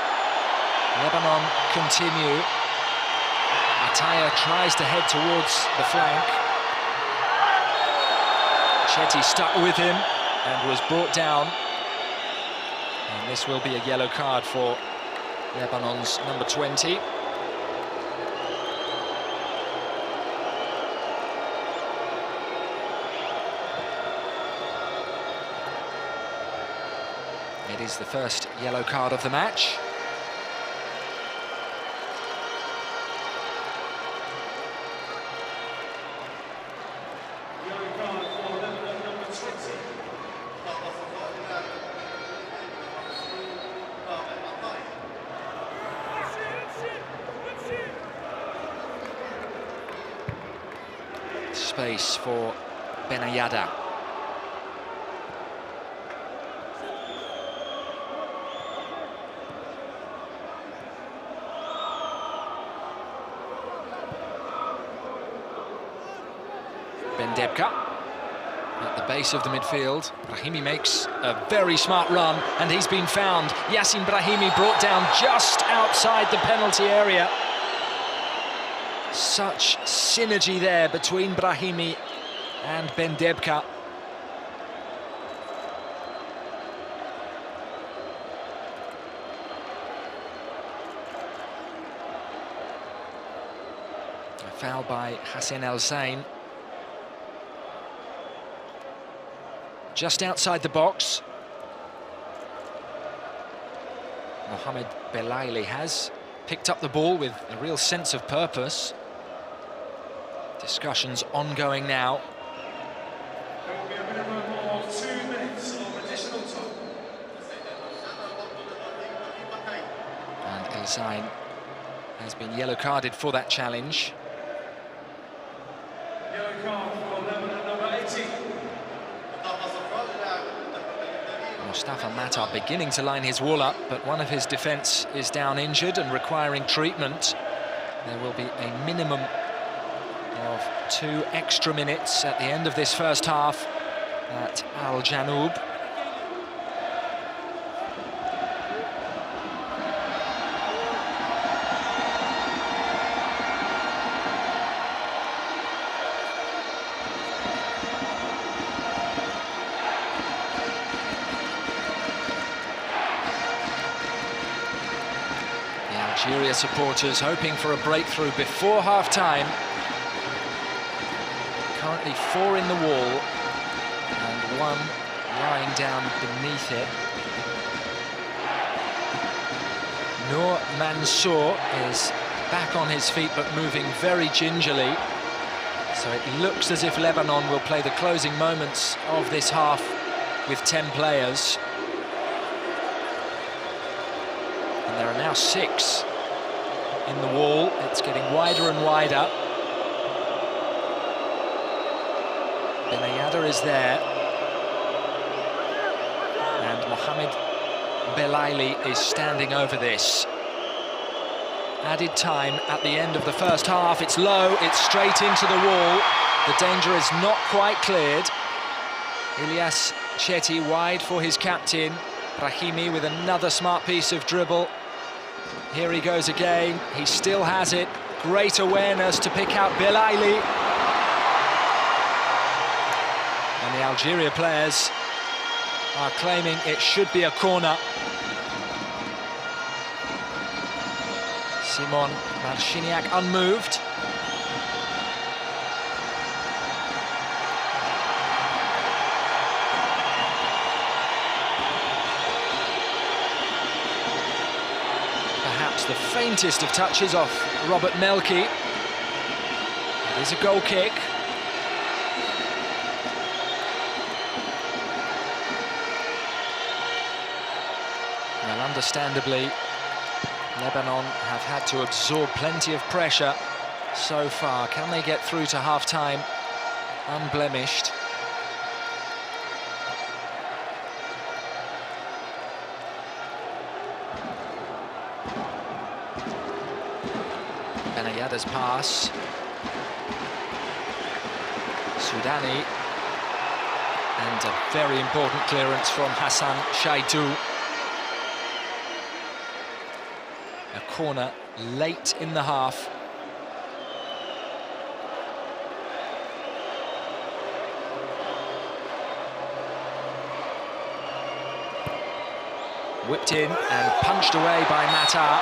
[SPEAKER 1] Lebanon continue. Ataya tries to head towards the flank. Chetty stuck with him and was brought down. And this will be a yellow card for Lebanon's number 20. It is the first yellow card of the match. space for Benayada. Bendebka at the base of the midfield. Brahimi makes a very smart run, and he's been found. Yassin Brahimi brought down just outside the penalty area. Such synergy there between Brahimi and Bendebka. A foul by Hassan El Zain. Just outside the box. Mohamed Belaili has picked up the ball with a real sense of purpose. Discussions ongoing now.
[SPEAKER 2] There will be a minimum of 2 minutes of additional time.
[SPEAKER 1] And El Zain has been yellow carded for that challenge.
[SPEAKER 2] Yellow card for Lebanon, number 18.
[SPEAKER 1] Mustafa Matar beginning to line his wall up, but one of his defence is down injured and requiring treatment. There will be a minimum of 2 extra minutes at the end of this first half at Al Janoub. Algeria supporters hoping for a breakthrough before half-time. Currently 4 in the wall and 1 lying down beneath it. Noor Mansour is back on his feet but moving very gingerly. So it looks as if Lebanon will play the closing moments of this half with 10 players. And there are now 6 in the wall. It's getting wider and wider. Benayada is there. And Mohamed Belaili is standing over this. Added time at the end of the first half. It's low, it's straight into the wall. The danger is not quite cleared. Ilyas Chetty wide for his captain. Brahimi with another smart piece of dribble. Here he goes again, he still has it. Great awareness to pick out Belaili. And the Algeria players are claiming it should be a corner. Simon Marciniak unmoved. Perhaps the faintest of touches off Robert Melki. It is a goal kick. Well, understandably, Lebanon have had to absorb plenty of pressure so far. Can they get through to half-time unblemished? Benayada's pass. Soudani. And a very important clearance from Hassan Shaidu. A corner late in the half. Whipped in and punched away by Matar.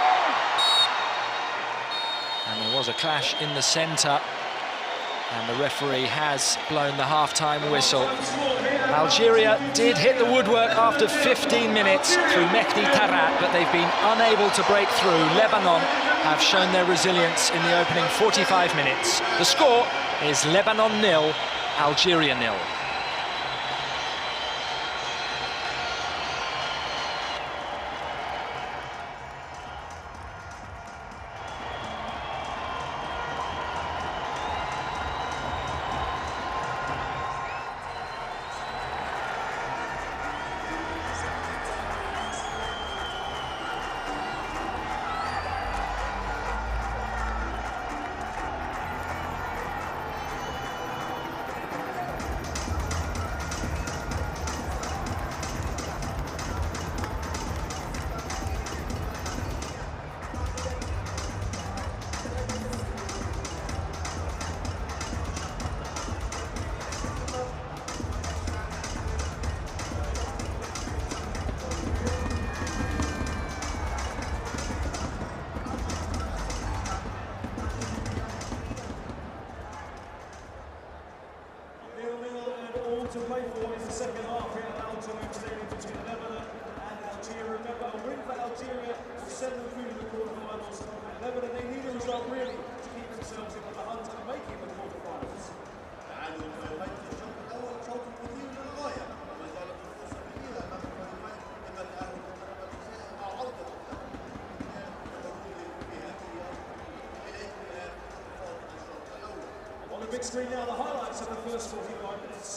[SPEAKER 1] And there was a clash in the centre. And the referee has blown the half-time whistle. Algeria did hit the woodwork after 15 minutes through Mehdi Tarat, but they've been unable to break through. Lebanon have shown their resilience in the opening 45 minutes. The score is Lebanon 0, Algeria 0.
[SPEAKER 2] to play for is the second half here at Algeria Stadium between Lebanon and Algeria. Remember, a win for Algeria will send them through to the quarterfinals. And Lebanon, they need a result really to keep themselves in the hunt and making the quarterfinals.
[SPEAKER 3] تعادل في نهاية الشوط الأول شوط مثير للغاية وما زالت الفرصة كبيرة أمام الفريقين إما التأهل لضربات الجزاء أو عودة
[SPEAKER 2] On the big screen now, the highlights of the first 45 minutes.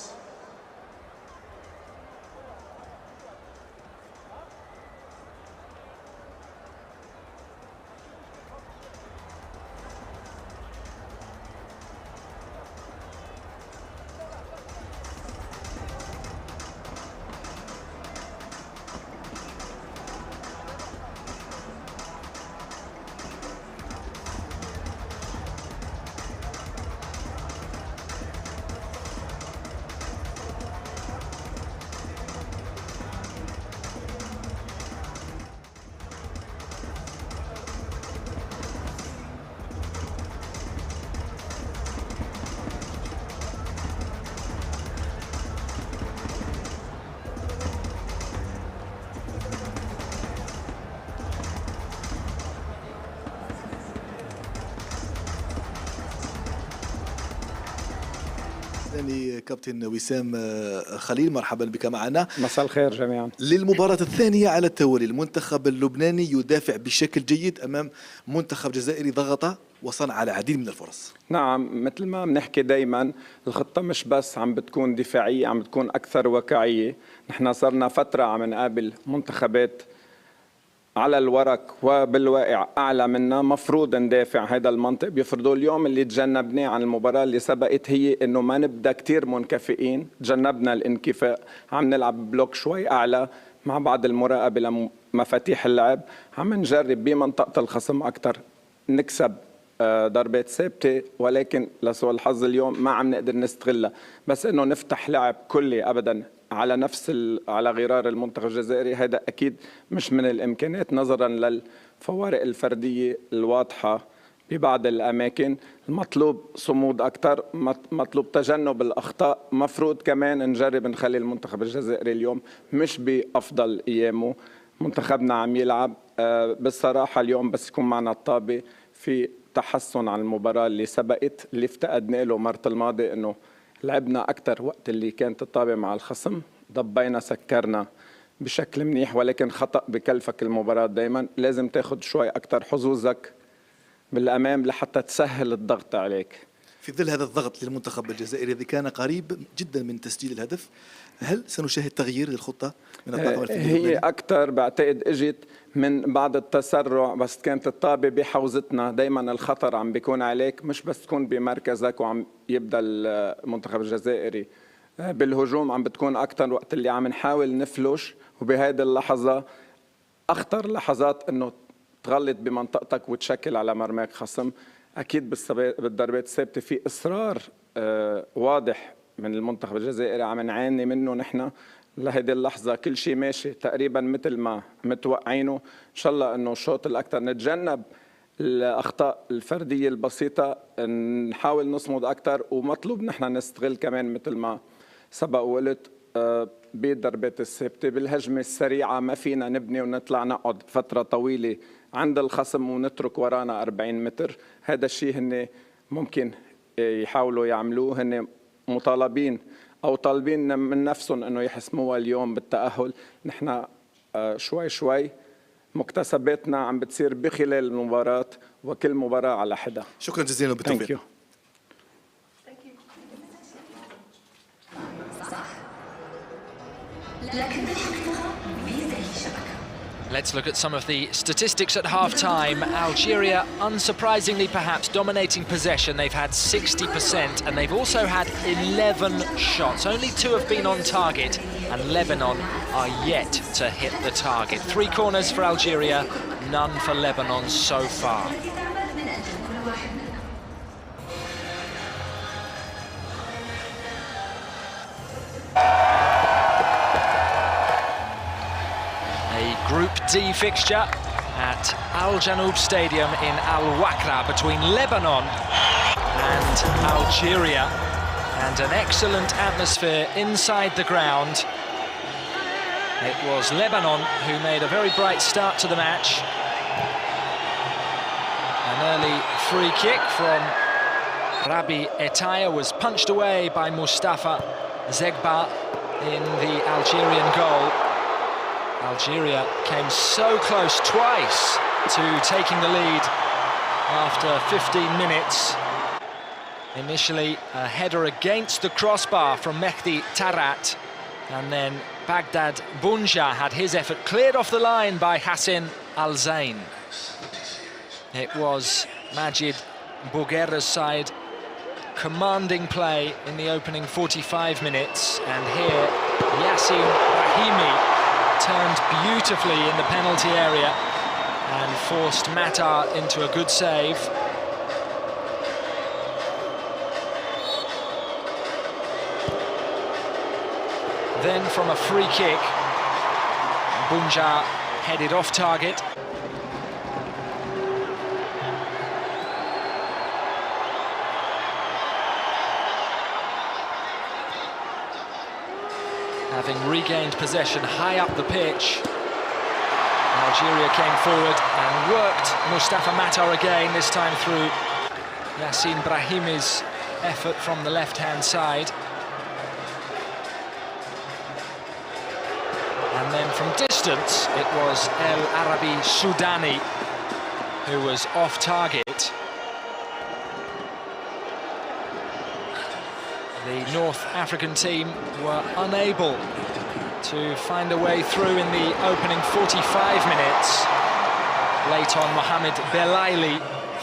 [SPEAKER 4] كابتن وسام خليل، مرحبا بك معنا.
[SPEAKER 5] مساء الخير جميعا.
[SPEAKER 4] للمباراة الثانية على التوالي، المنتخب اللبناني يدافع بشكل جيد أمام منتخب جزائري ضغط وصنع العديد من الفرص.
[SPEAKER 5] نعم، مثل ما بنحكي دايما الخطة مش بس عم بتكون دفاعية، عم بتكون أكثر واقعية. نحن صرنا فترة عم نقابل منتخبات على الورق وبالواقع أعلى منا، مفروض ندافع. هذا المنطق بيفرضوا. اليوم اللي تجنبناه عن المباراة اللي سبقت هي إنه ما نبدأ كتير منكفئين، تجنبنا الانكفاء، عم نلعب بلوك شوي أعلى مع بعض المراقبة لمفاتيح اللعب، عم نجرب بمنطقة الخصم أكتر نكسب ضربات ثابتة، ولكن لسوء الحظ اليوم ما عم نقدر نستغلها. بس إنه نفتح لعب كلي أبداً على على غرار المنتخب الجزائري، هذا أكيد مش من الإمكانات نظراً للفوارق الفردية الواضحة ببعض الأماكن. المطلوب صمود أكتر، مطلوب تجنب الأخطاء. مفروض كمان نجرب نخلي المنتخب الجزائري اليوم مش بأفضل أيامه. منتخبنا عم يلعب بالصراحة اليوم، بس يكون معنا الطابة في تحسن عن المباراة اللي سبقت، اللي افتقدنا له مرة الماضي، إنه لعبنا أكتر وقت اللي كانت الطابة مع الخصم، ضبينا سكرنا بشكل منيح، ولكن خطأ بكلفك المباراة. دايما لازم تاخد شوي أكتر حظوظك بالأمام لحتى تسهل الضغط عليك.
[SPEAKER 4] في ظل هذا الضغط للمنتخب الجزائري الذي كان قريب جدا من تسجيل الهدف، هل سنشاهد تغيير للخطة من الطاقم الفني؟
[SPEAKER 5] هي أكتر بعتقد اجت من بعض التسرع، بس كانت الطابة بحوزتنا. دايما الخطر عم بيكون عليك، مش بس تكون بمركزك وعم يبدأ المنتخب الجزائري بالهجوم، عم بتكون أكتر وقت اللي عم نحاول نفلش. وبهذه اللحظة أخطر لحظات إنه تغلط بمنطقتك وتشكل على مرماك خصم. أكيد بالضربات الثابتة في إصرار واضح من المنتخب الجزائري عم نعاني منه. نحن لهذه اللحظة كل شيء ماشي تقريبا مثل ما متوقعينه. إن شاء الله إنه الشوط الأكثر نتجنب الأخطاء الفردية البسيطة، نحاول نصمد أكثر. ومطلوب نحن نستغل كمان مثل ما سبق وقلت بالضربات الثابتة بالهجمة السريعة. ما فينا نبني ونطلع نقعد فترة طويلة عند الخصم ونترك ورانا 40 متر. هذا الشيء هن ممكن يحاولوا يعملوه، هن مطالبين أو طالبين من نفسهم أنه يحسموها اليوم بالتأهل. نحن شوي شوي مكتسباتنا عم بتصير بخلال المباراة، وكل مباراة على حدة.
[SPEAKER 4] شكرا جزيلا وبالتوفيق.
[SPEAKER 1] Let's look at some of the statistics at half-time. Algeria, unsurprisingly perhaps, dominating possession. They've had 60% and they've also had 11 shots. Only 2 have been on target, and Lebanon are yet to hit the target. 3 corners for Algeria, none for Lebanon so far. Group D fixture at Al Janoub Stadium in Al Wakra between Lebanon and Algeria. and an excellent atmosphere inside the ground. It was Lebanon who made a very bright start to the match. An early free kick from Rabi Etaya was punched away by Mustafa Zegba in the Algerian goal. Algeria came so close twice to taking the lead after 15 minutes. Initially, a header against the crossbar from Mehdi Tarat, and then Baghdad Bunja had his effort cleared off the line by Hassan Al-Zain. It was Majid Bouguerra's side commanding play in the opening 45 minutes, and here Yassin Brahimi turned beautifully in the penalty area and forced Matar into a good save. Then from a free kick, Bunja headed off target. Having regained possession high up the pitch, Algeria came forward and worked Mustafa Matar again, this time through Yassin Brahimi's effort from the left-hand side. And then from distance, it was El Arabi Sudani who was off target. The North African team were unable to find a way through in the opening 45 minutes. Late on, Mohamed Belaili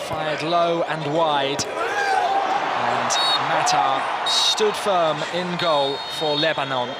[SPEAKER 1] fired low and wide, and Matar stood firm in goal for Lebanon.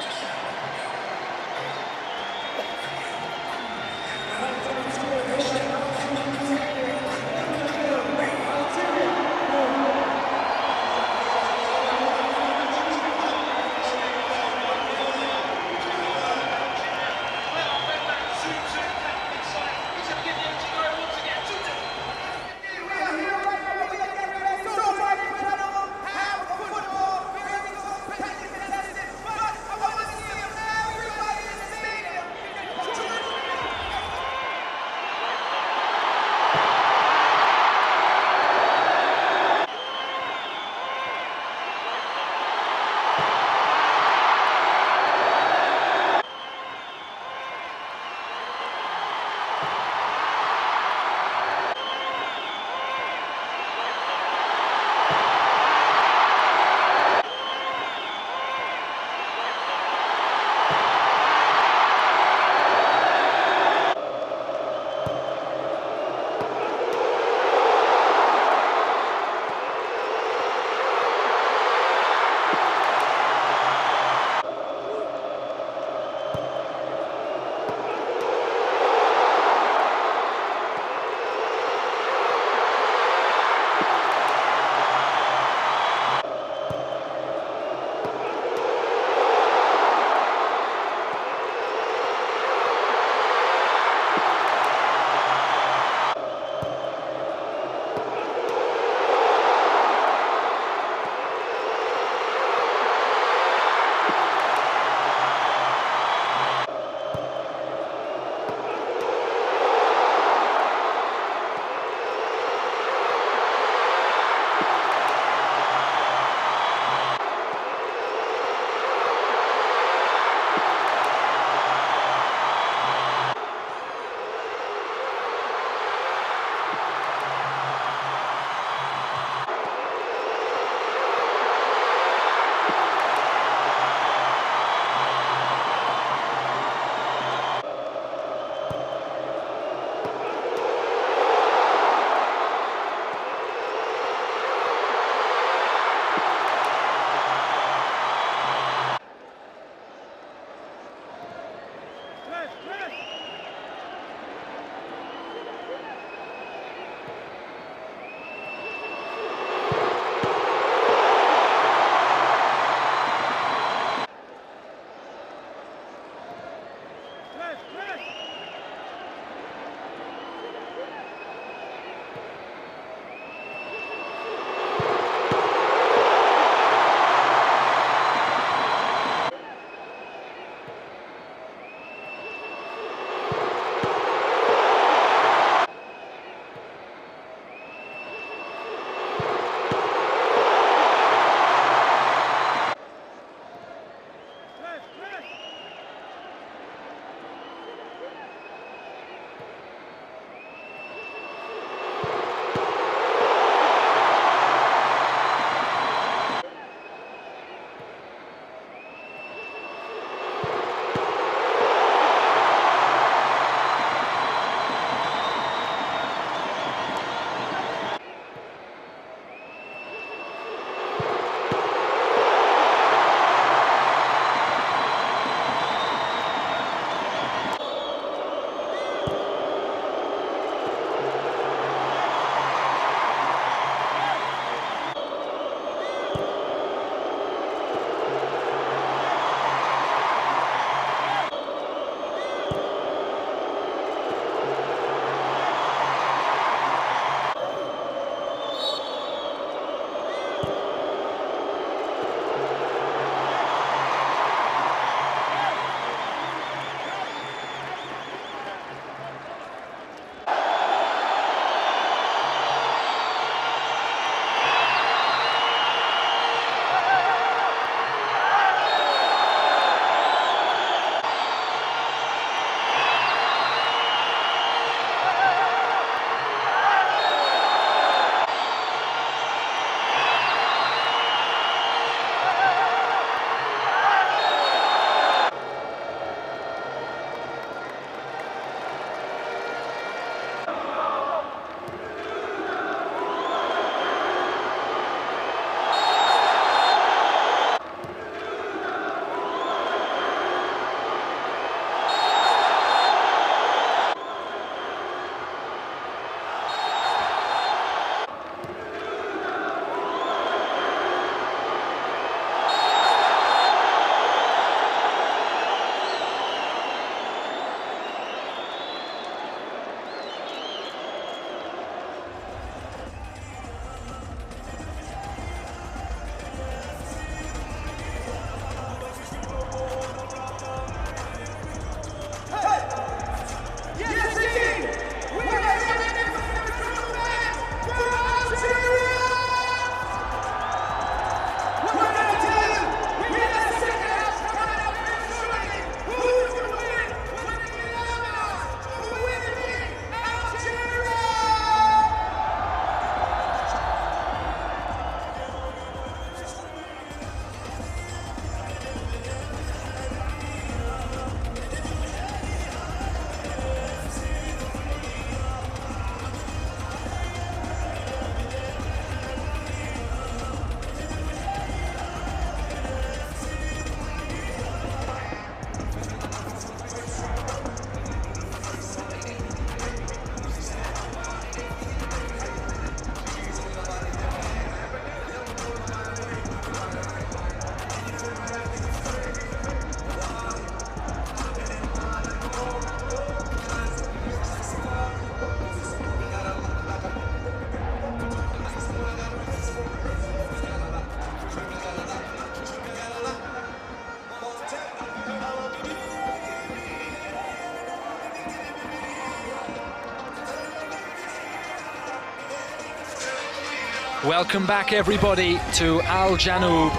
[SPEAKER 1] Welcome back, everybody, to Al Janoub,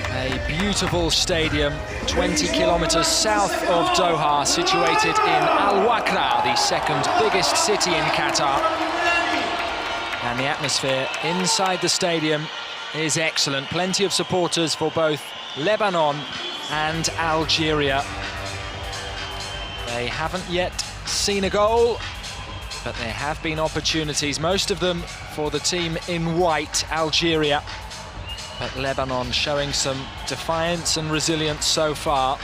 [SPEAKER 1] a beautiful stadium 20 kilometers south of Doha, situated in Al Wakra, the second biggest city in Qatar. And the atmosphere inside the stadium is excellent. Plenty of supporters for both Lebanon and Algeria. They haven't yet seen a goal, but there have been opportunities, most of them for the team in white, Algeria. But Lebanon showing some defiance and resilience so far.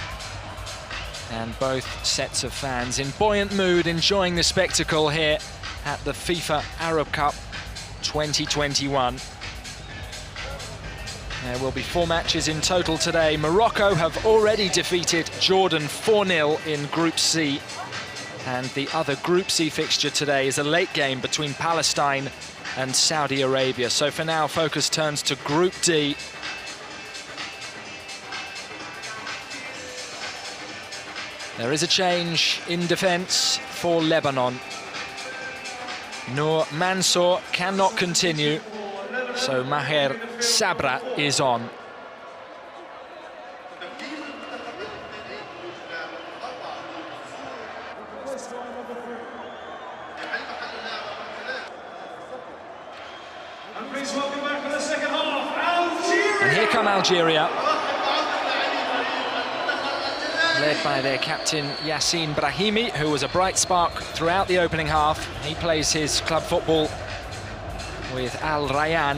[SPEAKER 1] And both sets of fans in buoyant mood, enjoying the spectacle here at the FIFA Arab Cup 2021. There will be 4 matches in total today. Morocco have already defeated Jordan 4-0 in Group C. And the other Group C fixture today is a late game between Palestine and Saudi Arabia. So for now, focus turns to Group D. There is a change in defence for Lebanon. Noor Mansour cannot continue, so Maher Sabra is on. And here come Algeria, led by their captain Yassine Brahimi, who was a bright spark throughout the opening half. He plays his club football with Al Rayyan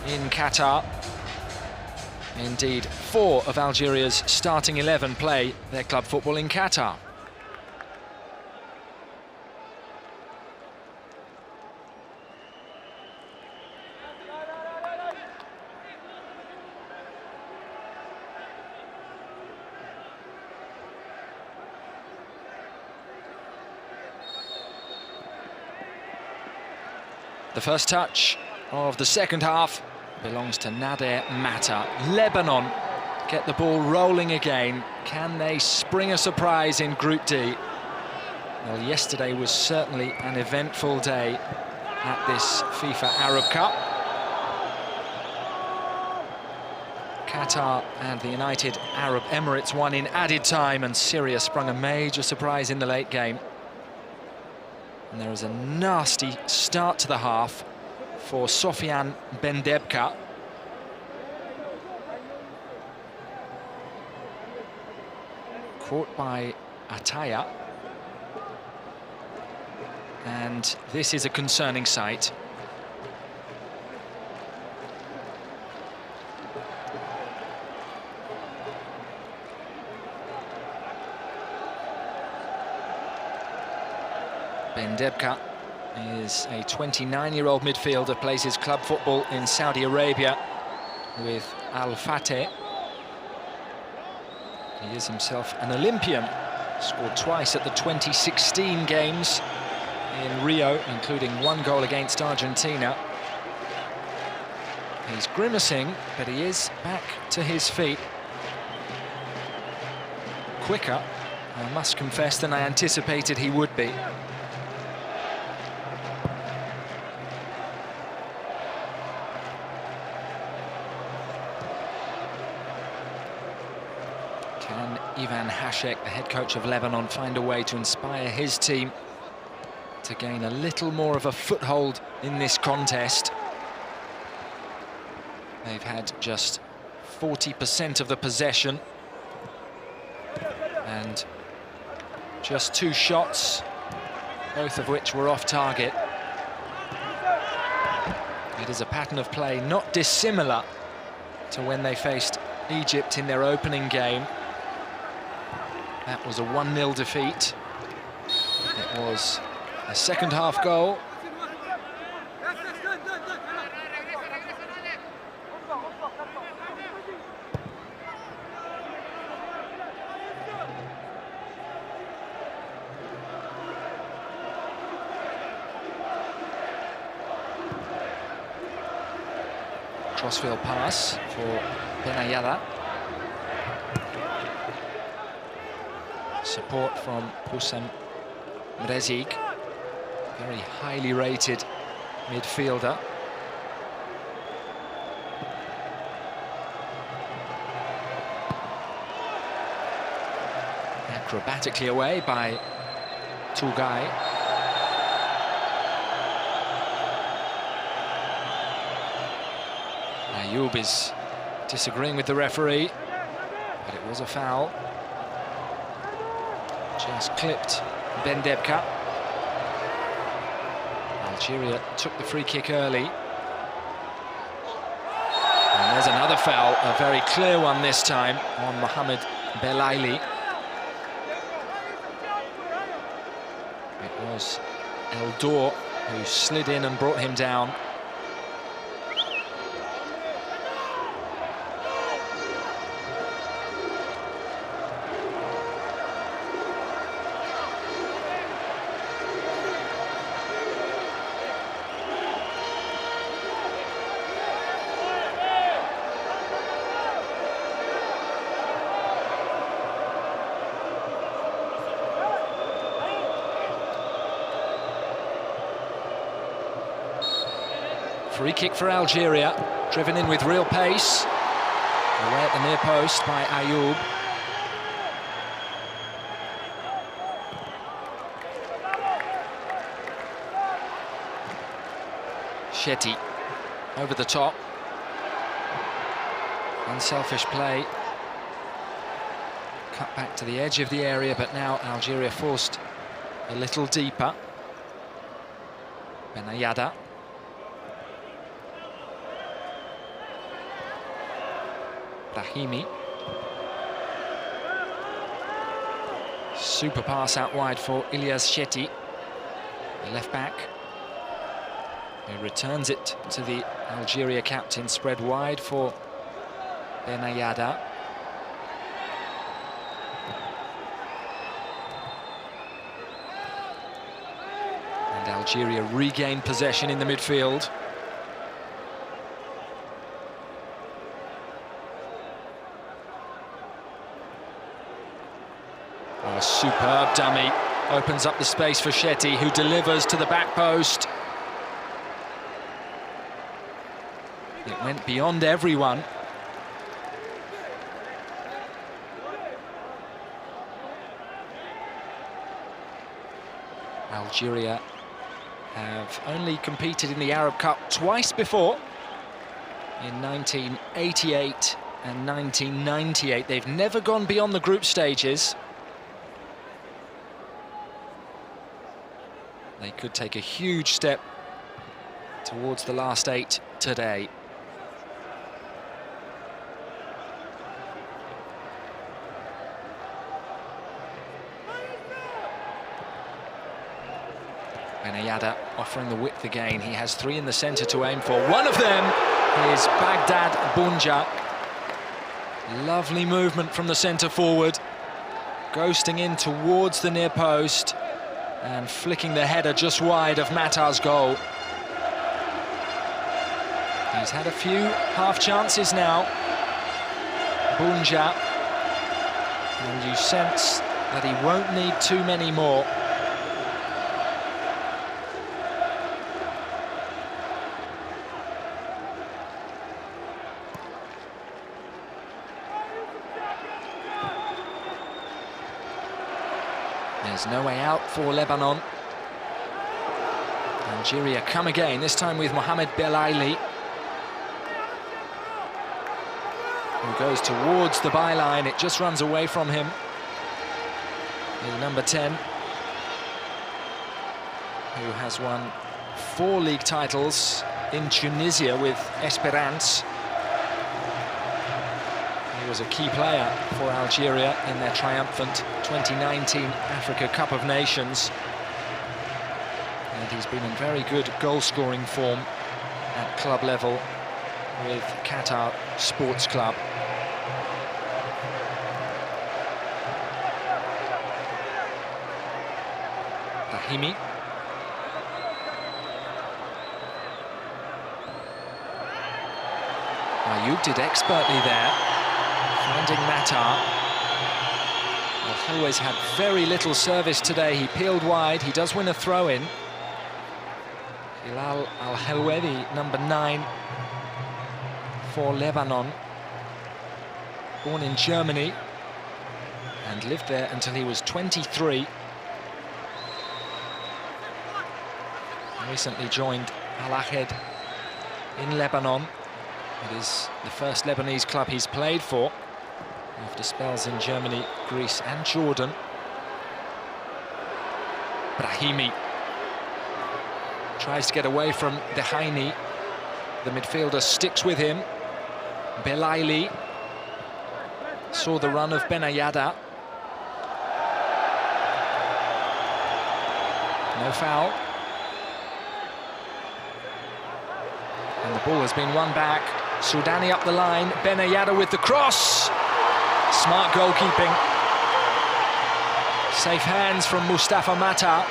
[SPEAKER 1] in Qatar. Indeed, 4 of Algeria's starting 11 play their club football in Qatar. The first touch of the second half belongs to Nader Mata. Lebanon get the ball rolling again. Can they spring a surprise in Group D? Well, yesterday was certainly an eventful day at this FIFA Arab Cup. Qatar and the United Arab Emirates won in added time, and Syria sprung a major surprise in the late game. And there is a nasty start to the half for Sofiane Bendebka. Caught by Ataya. And this is a concerning sight. Bendebka is a 29-year-old midfielder, plays his club football in Saudi Arabia with Al Fateh. He is himself an Olympian, scored twice at the 2016 games in Rio, including 1 goal against Argentina. He's grimacing, but he is back to his feet. Quicker, I must confess, than I anticipated he would be. Can Ivan Hashek, the head coach of Lebanon, find a way to inspire his team to gain a little more of a foothold in this contest? They've had just 40% of the possession and just 2 shots, both of which were off target. It is a pattern of play not dissimilar to when they faced Egypt in their opening game. That was a 1-0 defeat. It was a second half goal. Crossfield pass for Benayada. Support from Houssam Mrezik, very highly rated midfielder. acrobatically away by Tugay. Ayoub is disagreeing with the referee, but it was a foul. Just clipped Bendebka. Algeria took the free kick early. And there's another foul, a very clear one this time on Mohamed Belaili. It was El Dor who slid in and brought him down. Free kick for Algeria, driven in with real pace. Away at the near post by Ayoub. Shetty over the top. Unselfish play. Cut back to the edge of the area, but now Algeria forced a little deeper. Benayada. Brahimi. Super pass out wide for Ilyas Shetty, the left back. He returns it to the Algeria captain, spread wide for Benayada. And Algeria regained possession in the midfield. A superb dummy opens up the space for Shetty, who delivers to the back post. It went beyond everyone. Algeria have only competed in the Arab Cup twice before, in 1988 and 1998. They've never gone beyond the group stages. They could take a huge step towards the last 8 today. Benayada offering the width again. He has 3 in the centre to aim for. One of them is Baghdad Bunja. Lovely movement from the centre forward, ghosting in towards the near post and flicking the header just wide of Matar's goal. He's had a few half chances now, Bunja, and you sense that he won't need too many more. There's no way out for Lebanon. Algeria come again, this time with Mohamed Belaili, who goes towards the byline. It just runs away from him. The number 10, who has won 4 league titles in Tunisia with Esperance. He was a key player for Algeria in their triumphant 2019 Africa Cup of Nations. And he's been in very good goal-scoring form at club level with Qatar Sports Club. Brahimi. Ayoub did expertly there, finding Matar. Al-Helway's had very little service today. He peeled wide. He does win a throw-in. Hilal Al-Helway, the number 9 for Lebanon, born in Germany and lived there until he was 23. Recently joined Al Ahad in Lebanon. It is the first Lebanese club he's played for after spells in Germany, Greece and Jordan. Brahimi tries to get away from Dehaini. The midfielder sticks with him. Belaili saw the run of Benayada. No foul. And the ball has been won back. Soudani up the line. Benayada with the cross. Smart goalkeeping. Safe hands from Mustafa Mata.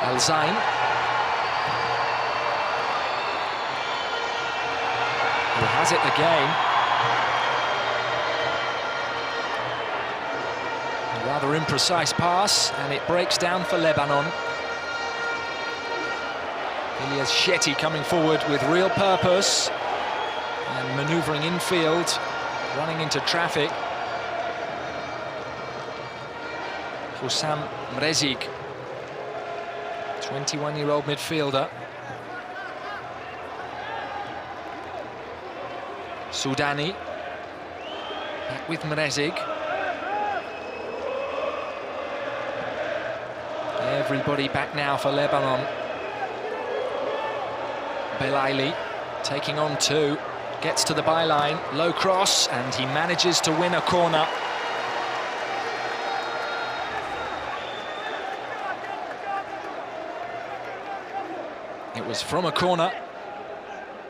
[SPEAKER 1] Al-Zain. Who has it again. A rather imprecise pass, and it breaks down for Lebanon. Ilyas Shetty coming forward with real purpose and manoeuvring infield, running into traffic. Hussam Mrezik, 21-year-old midfielder. Soudani, back with Mrezik. Everybody back now for Lebanon. Belaili taking on two, gets to the byline, low cross, and he manages to win a corner. It was from a corner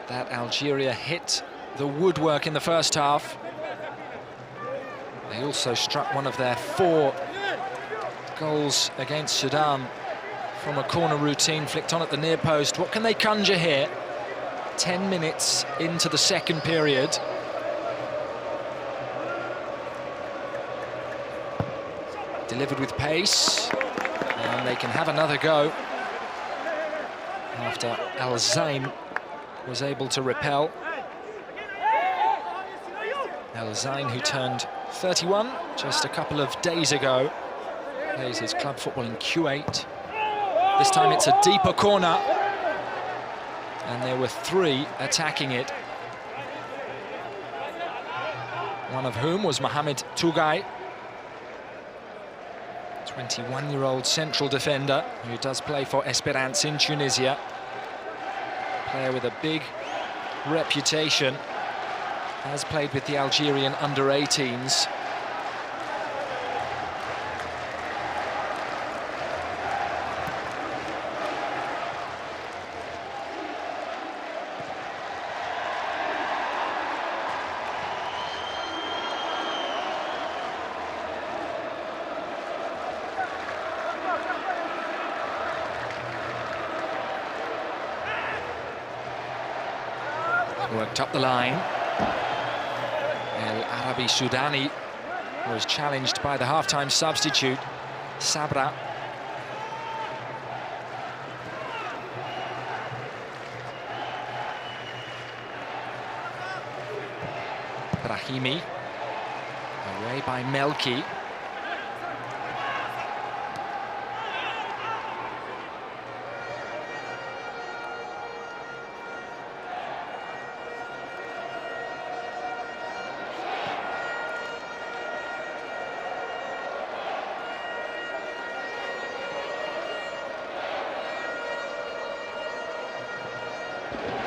[SPEAKER 1] that Algeria hit the woodwork in the first half. They also struck one of their 4 goals against Sudan from a corner routine flicked on at the near post. What can they conjure here? 10 minutes into the second period. Delivered with pace, and they can have another go after Al-Zain was able to repel. Al-Zain, who turned 31 just a couple of days ago, plays his club football in Kuwait. This time it's a deeper corner, and there were 3 attacking it. One of whom was Mohamed Tougai, 21-year-old central defender who does play for Esperance in Tunisia. Player with a big reputation, has played with the Algerian under-18s. Worked up the line. El Arabi Soudani was challenged by the half-time substitute, Sabra. Brahimi, away by Melki.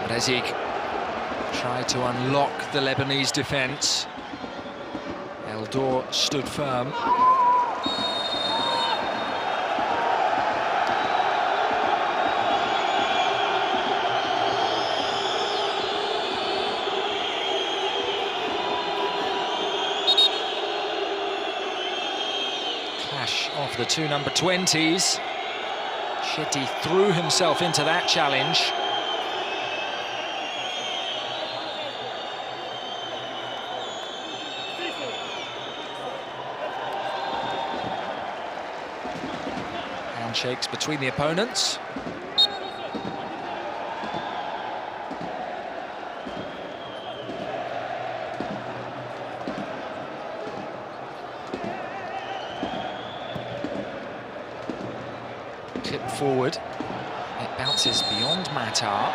[SPEAKER 1] Mrezik tried to unlock the Lebanese defence. Eldor stood firm. Clash of the 2 number 20s. Shetty threw himself into that challenge. Handshakes between the opponents. Clipped forward. It bounces beyond Matar.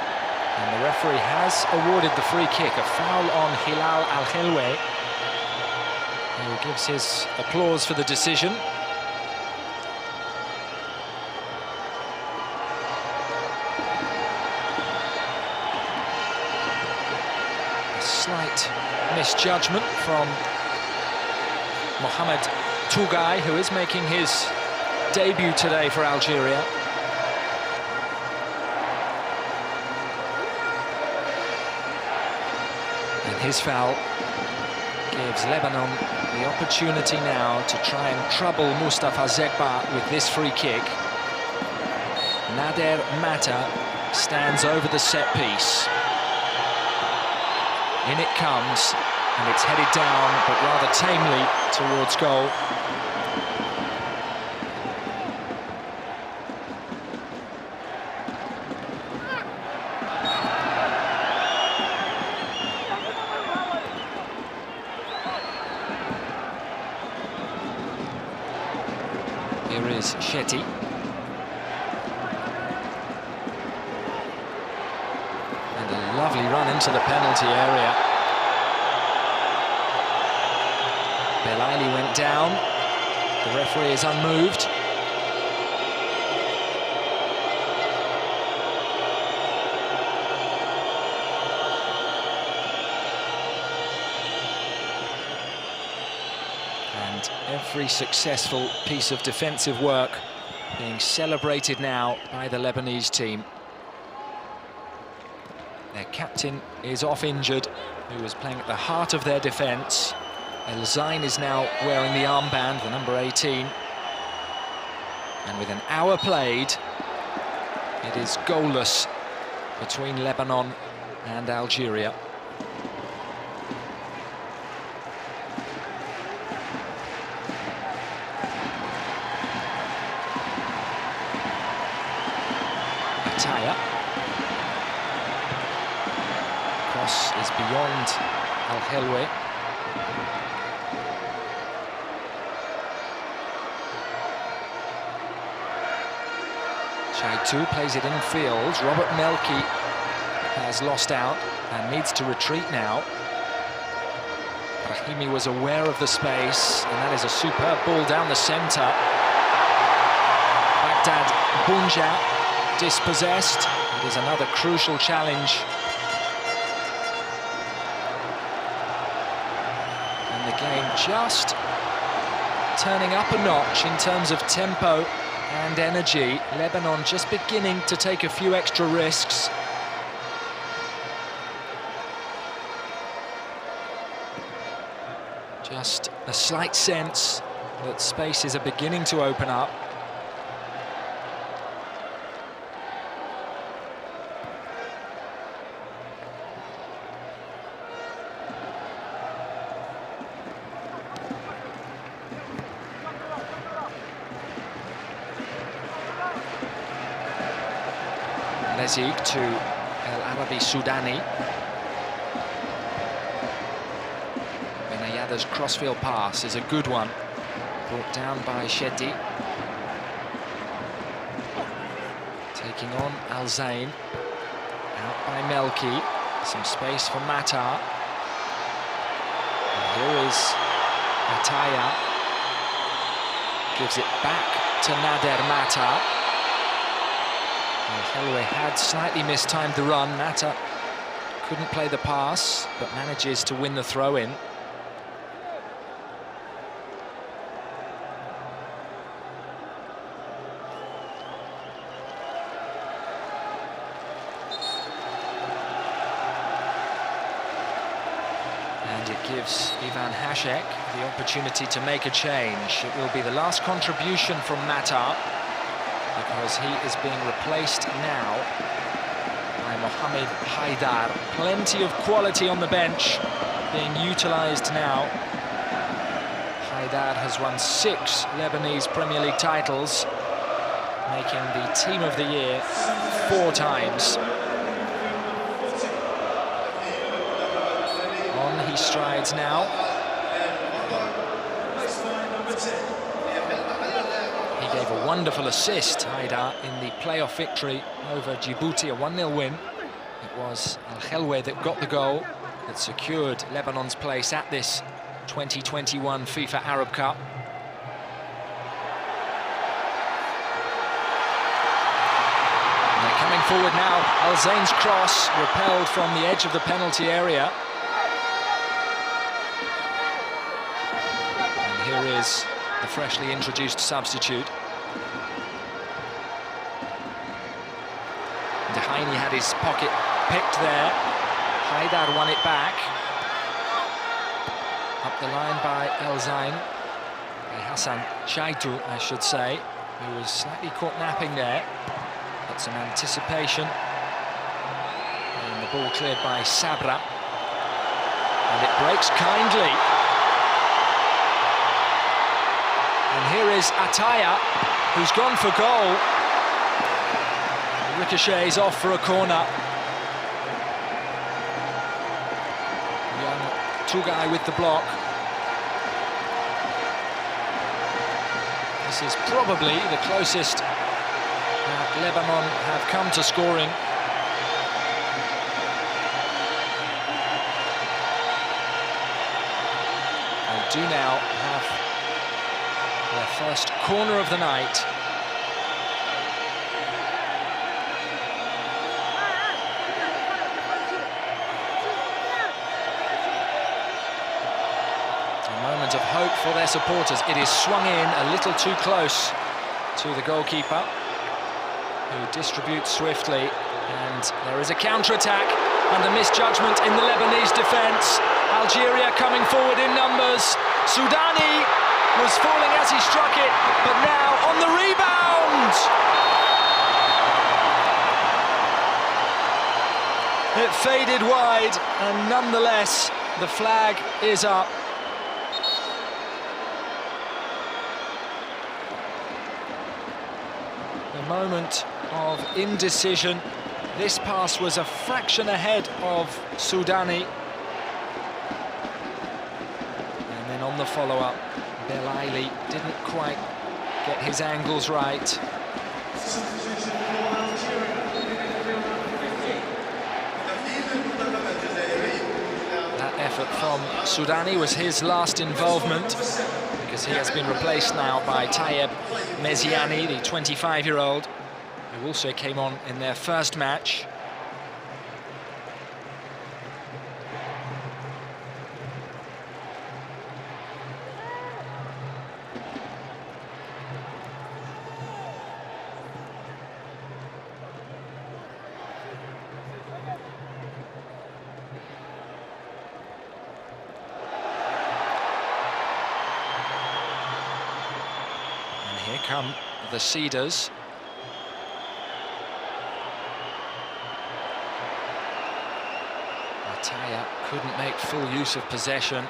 [SPEAKER 1] And the referee has awarded the free kick, a foul on Hilal Al-Khelwe, who gives his applause for the decision. A slight misjudgment from Mohamed Tugay, who is making his debut today for Algeria. And his foul gives Lebanon the opportunity now to try and trouble Mustafa Zegba with this free kick. Nader Mata stands over the set piece. In it comes, and it's headed down, but rather tamely towards goal. Here is Shetty. And a lovely run into the penalty area. Belaili went down. The referee is unmoved. And every successful piece of defensive work being celebrated now by the Lebanese team. Their captain is off injured, who was playing at the heart of their defence. El Zain is now wearing the armband, the number 18. And with an hour played, it is goalless between Lebanon and Algeria. Ataya. Cross is beyond Al-Khelwe. Shaitu plays it in field. Robert Melki has lost out and needs to retreat now. Brahimi was aware of the space, and that is a superb ball down the centre. Baghdad Bunja dispossessed. It is another crucial challenge. And the game just turning up a notch in terms of tempo and energy. Lebanon just beginning to take a few extra risks. Just a slight sense that spaces are beginning to open up. Lezig to El Arabi Soudani. Benayada's crossfield pass is a good one. Brought down by Shetty. Taking on Al Zain. Out by Melki. Some space for Matar. And here is Ataya. Gives it back to Nader Matar. Al-Khelwe had slightly mistimed the run. Mata couldn't play the pass, but manages to win the throw-in. And it gives Ivan Hashek the opportunity to make a change. It will be the last contribution from Matar, because he is being replaced now by Mohamed Haidar. Plenty of quality on the bench being utilised now. Haidar has won 6 Lebanese Premier League titles, making the Team of the Year 4 times. On he strides now. He gave a wonderful assist, Haidar, in the playoff victory over Djibouti, a 1-0 win. It was Al-Khelwe that got the goal that secured Lebanon's place at this 2021 FIFA Arab Cup. And they're coming forward now. Al Zain's cross repelled from the edge of the penalty area. And here is the freshly introduced substitute. Dehaene had his pocket picked there. Haidar won it back. Up the line by El Zain. By Hassan Shaitu, I should say, who was slightly caught napping there. But some anticipation. And the ball cleared by Sabra. And it breaks kindly. And here is Ataya, who's gone for goal. Ricochets off for a corner. Young Tugai with the block. This is probably the closest that Lebanon have come to scoring. They do now have their first corner of the night. Of hope for their supporters. It is swung in a little too close to the goalkeeper, who distributes swiftly, and there is a counter-attack and a misjudgment in the Lebanese defence. Algeria coming forward in numbers. Soudani was falling as he struck it, but now on the rebound! It faded wide, and nonetheless the flag is up. Moment of indecision. This pass was a fraction ahead of Soudani. And then on the follow-up, Belaili didn't quite get his angles right. That effort from Soudani was his last involvement, because he has been replaced now by Tayeb Meziani, the 25-year-old, who also came on in their first match. Here come the Cedars. Ataya couldn't make full use of possession.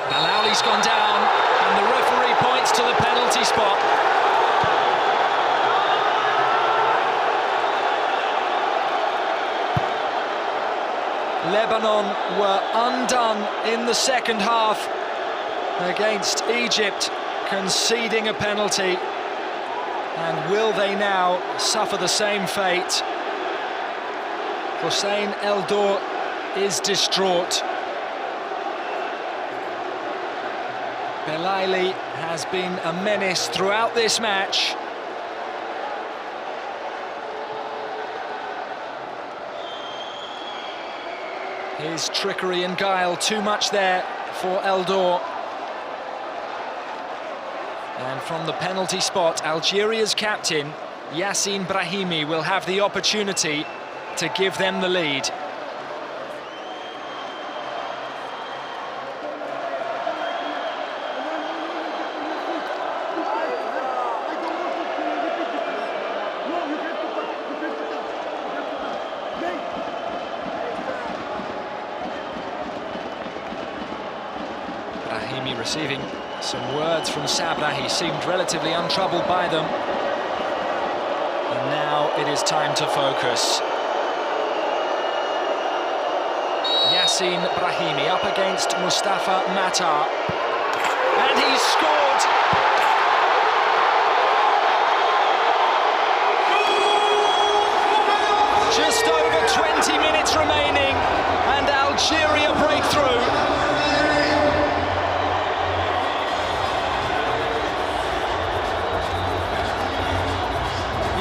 [SPEAKER 1] Belali's gone down, and the referee points to the penalty spot. Lebanon were undone in the second half against Egypt, conceding a penalty. And will they now suffer the same fate? Hossein Eldor is distraught. Belaili has been a menace throughout this match. His trickery and guile, too much there for Eldor. And from the penalty spot, Algeria's captain, Yassine Brahimi, will have the opportunity to give them the lead. Brahimi receiving some words from Sabra. He seemed relatively untroubled by them. And now it is time to focus. Yassine Brahimi up against Mustafa Matar. And he's scored! Just over 20 minutes remaining, and Algeria break through.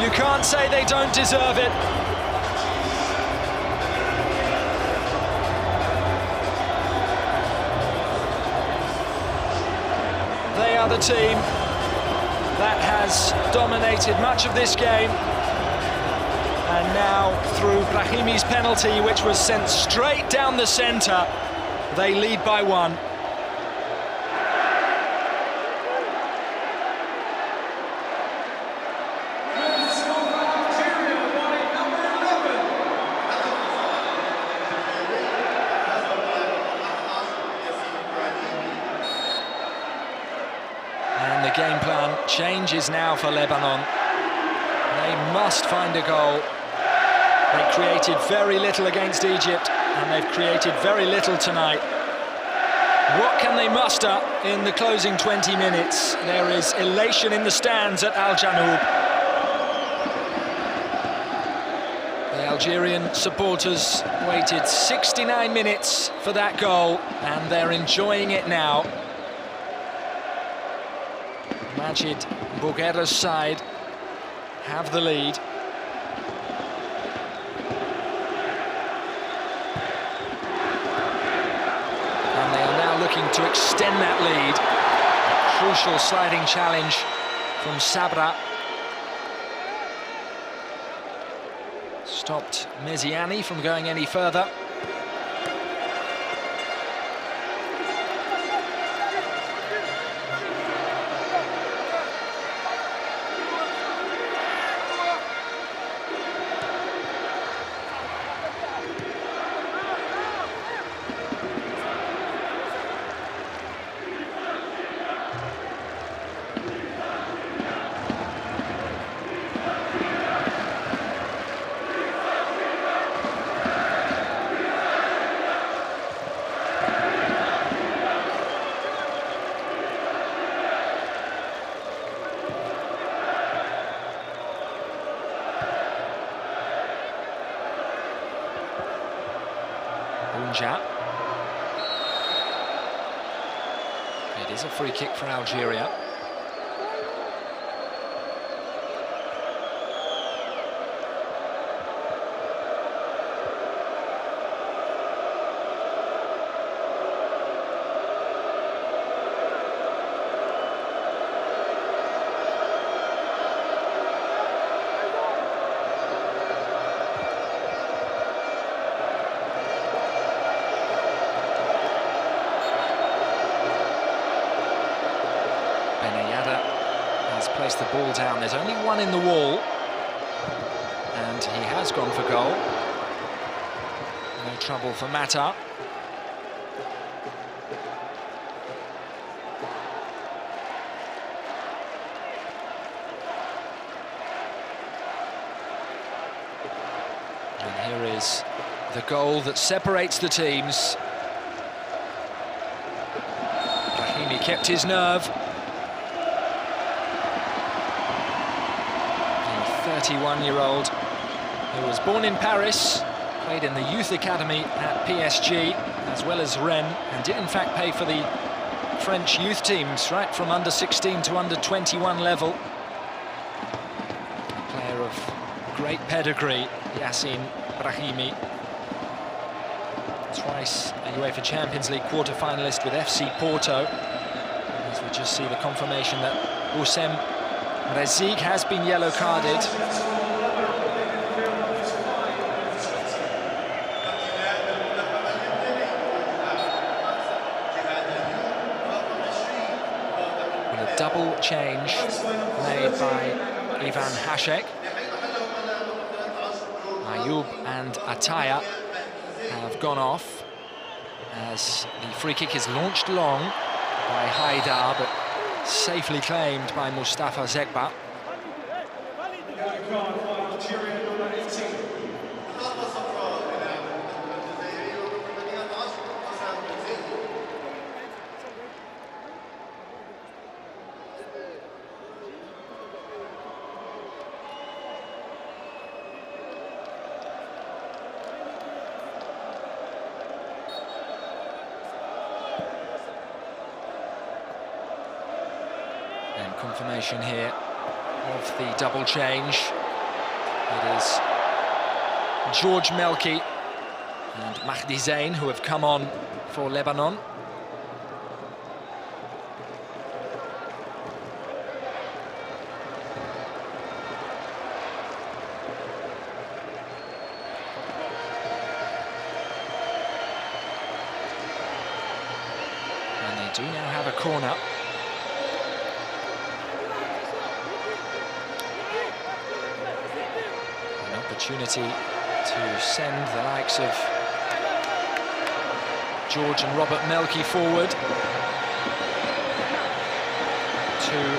[SPEAKER 1] You can't say they don't deserve it. They are the team that has dominated much of this game. And now, through Brahimi's penalty, which was sent straight down the centre, they lead by 1. And the game plan changes now for Lebanon. They must find a goal. They created very little against Egypt, and they've created very little tonight. What can they muster in the closing 20 minutes? There is elation in the stands at Al Janoub. The Algerian supporters waited 69 minutes for that goal, and they're enjoying it now. Majid Bouguera's side have the lead. And they are now looking to extend that lead. A crucial sliding challenge from Sabra. Stopped Meziani from going any further. It is a free kick for Algeria. Placed the ball down. There's only one in the wall, and he has gone for goal. No trouble for Mata. And here is the goal that separates the teams. Brahimi kept his nerve. 31-year-old who was born in Paris, played in the youth academy at PSG as well as Rennes, and did in fact play for the French youth teams right from under 16 to under 21 level. A player of great pedigree, Yassine Brahimi. Twice a UEFA Champions League quarter-finalist with FC Porto. As we just see the confirmation that Oussem Rezic has been yellow-carded. And a double change made by Ivan Hashek. Ayoub and Ataya have gone off as the free kick is launched long by Haidar, but safely claimed by Mustafa Zekba. Confirmation here of the double change. It is George Melki and Mahdi Zain who have come on for Lebanon. And they do now have a corner. An opportunity to send the likes of George and Robert Melki forward. Two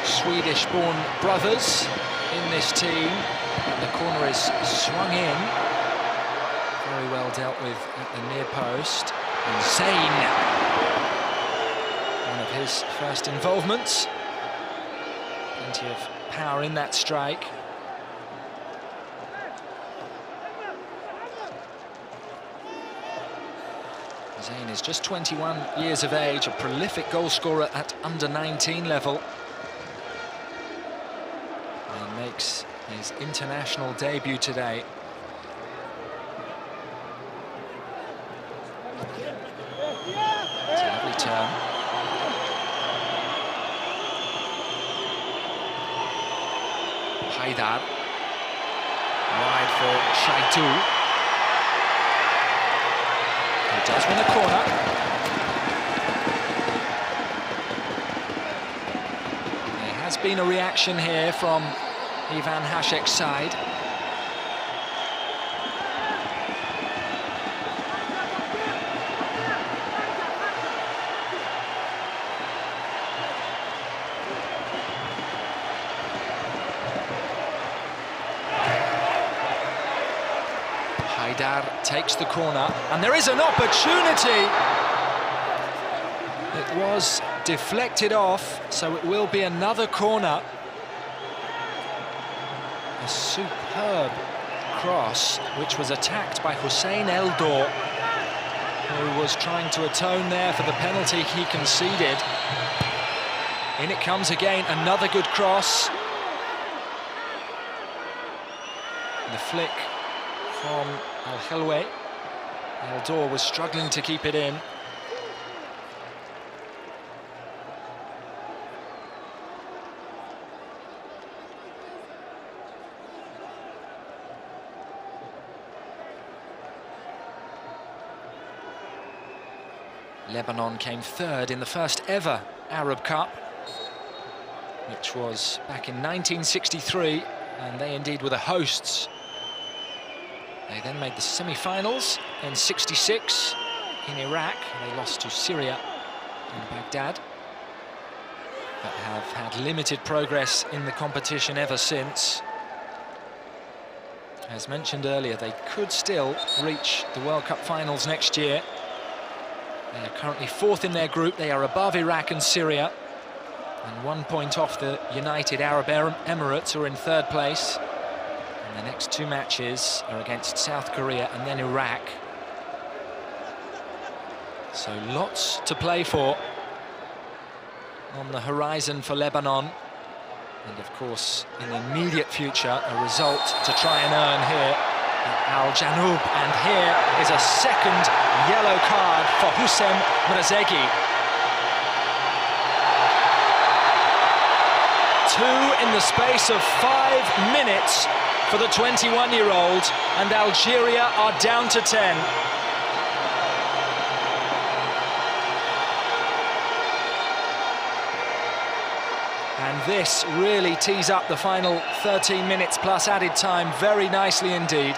[SPEAKER 1] Swedish-born brothers in this team. And the corner is swung in. Very well dealt with at the near post. And Zain, one of his first involvements. Plenty of power in that strike. Zain is just 21 years of age, a prolific goalscorer at under-19 level. And makes his international debut today. It's a lovely turn. Haidar. Wide for Shaitu. He does win a corner. There has been a reaction here from Ivan Hašek's side. Haidar takes the corner, and there is an opportunity. It was deflected off, so it will be another corner. A superb cross, which was attacked by Hussein Eldor, who was trying to atone there for the penalty he conceded. In it comes again, another good cross. The flick from Al-Helwe. Eldor was struggling to keep it in. Lebanon came third in the first ever Arab Cup, which was back in 1963, and they indeed were the hosts. They then made the semi-finals in '66 in Iraq. They lost to Syria in Baghdad, but have had limited progress in the competition ever since. As mentioned earlier, they could still reach the World Cup finals next year. They are currently fourth in their group. They are above Iraq and Syria, and 1 point off the United Arab Emirates, who are in third place. And the next two matches are against South Korea and then Iraq. So lots to play for on the horizon for Lebanon. And of course, in the immediate future, a result to try and earn here at Al Janoub. And here is a second yellow card for Houssem Mrazegi. 2 in the space of 5 minutes for the 21-year-old, and Algeria are down to 10. And this really tees up the final 13 minutes plus added time very nicely indeed.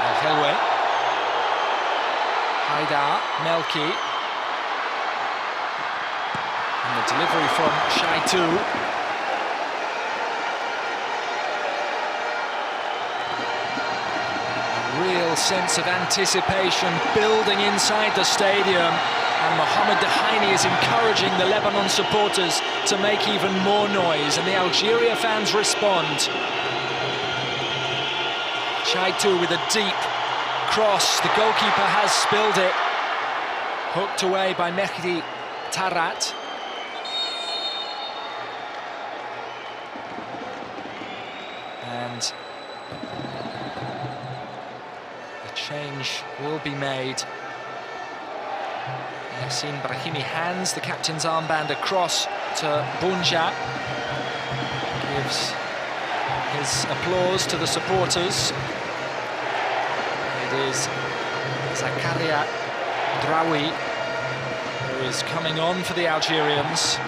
[SPEAKER 1] Al-Helwe. Haidar, Melki. And the delivery from Shaitu. Real sense of anticipation building inside the stadium And Mohamed Dahaini is encouraging the Lebanon supporters to make even more noise, and the Algeria fans respond. Chaitu with a deep cross, the goalkeeper has spilled it. Hooked away by Mehdi Tarat. And a change will be made. Yassine Brahimi hands the captain's armband across to Bunja. Gives his applause to the supporters. It is Zakaria Draoui who is coming on for the Algerians.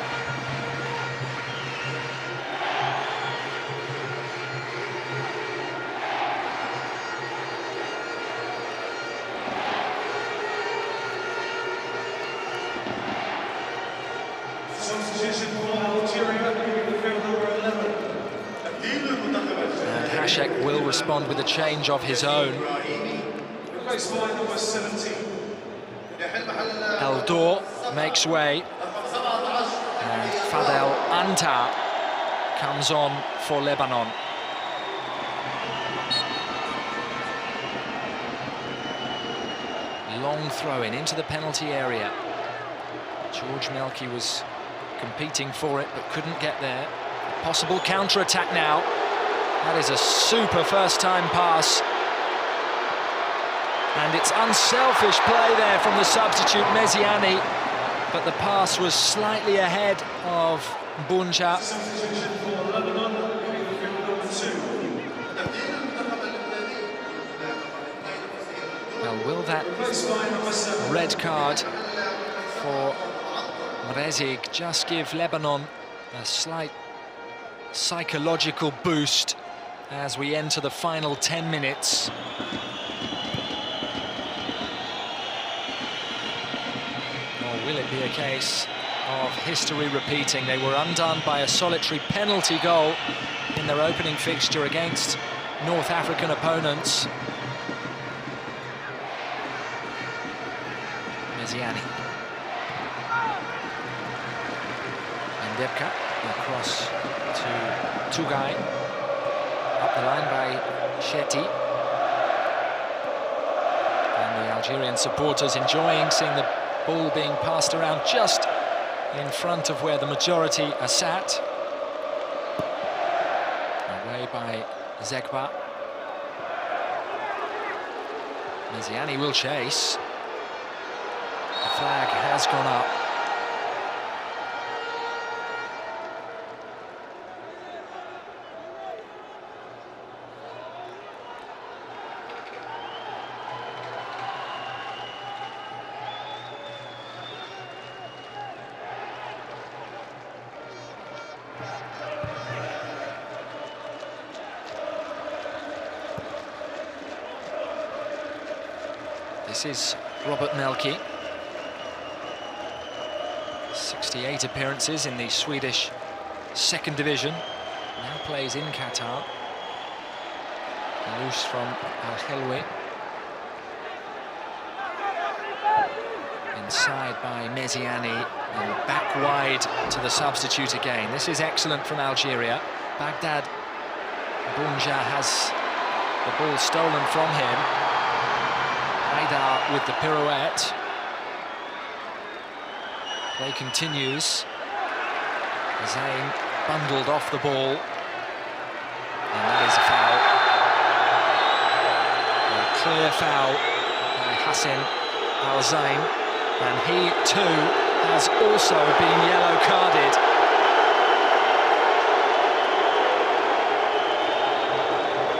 [SPEAKER 1] And Hashek will respond with a change of his own. Eldor makes way, and Fadel Anta comes on for Lebanon. Long throw-in into the penalty area. George Melki was competing for it but couldn't get there. Possible counter-attack now. That is a super first-time pass. And it's unselfish play there from the substitute Meziani, but the pass was slightly ahead of Bunja. Well, will that red card for Mrezig just give Lebanon a slight psychological boost as we enter the final 10 minutes? Will it be a case of history repeating? They were undone by a solitary penalty goal in their opening fixture against North African opponents. Meziani. And Debka across to Tugay. Up the line by Shetty. And the Algerian supporters enjoying seeing the ball being passed around just in front of where the majority are sat. Away by Zegba. Meziani will chase. The flag has gone up. This is Robert Melki. 68 appearances in the Swedish second division. Now plays in Qatar. Loose from Al-Helwi. Inside by Meziani and back wide to the substitute again. This is excellent from Algeria. Baghdad Bunja has the ball stolen from him. Haidar with the pirouette. Play continues. Zayn bundled off the ball. And that is a foul. A clear foul by Hassan Al-Zayn. And he too has also been yellow carded.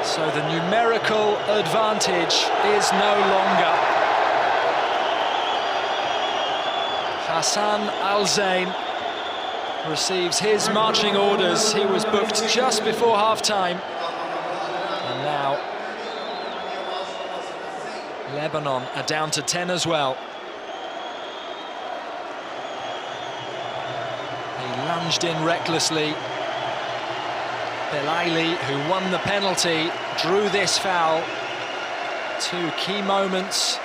[SPEAKER 1] So the numerical advantage is no longer. Hassan Al-Zayn receives his marching orders. He was booked just before half-time. And now Lebanon are down to 10 as well. He lunged in recklessly. Belaili, who won the penalty, drew this foul. Two key moments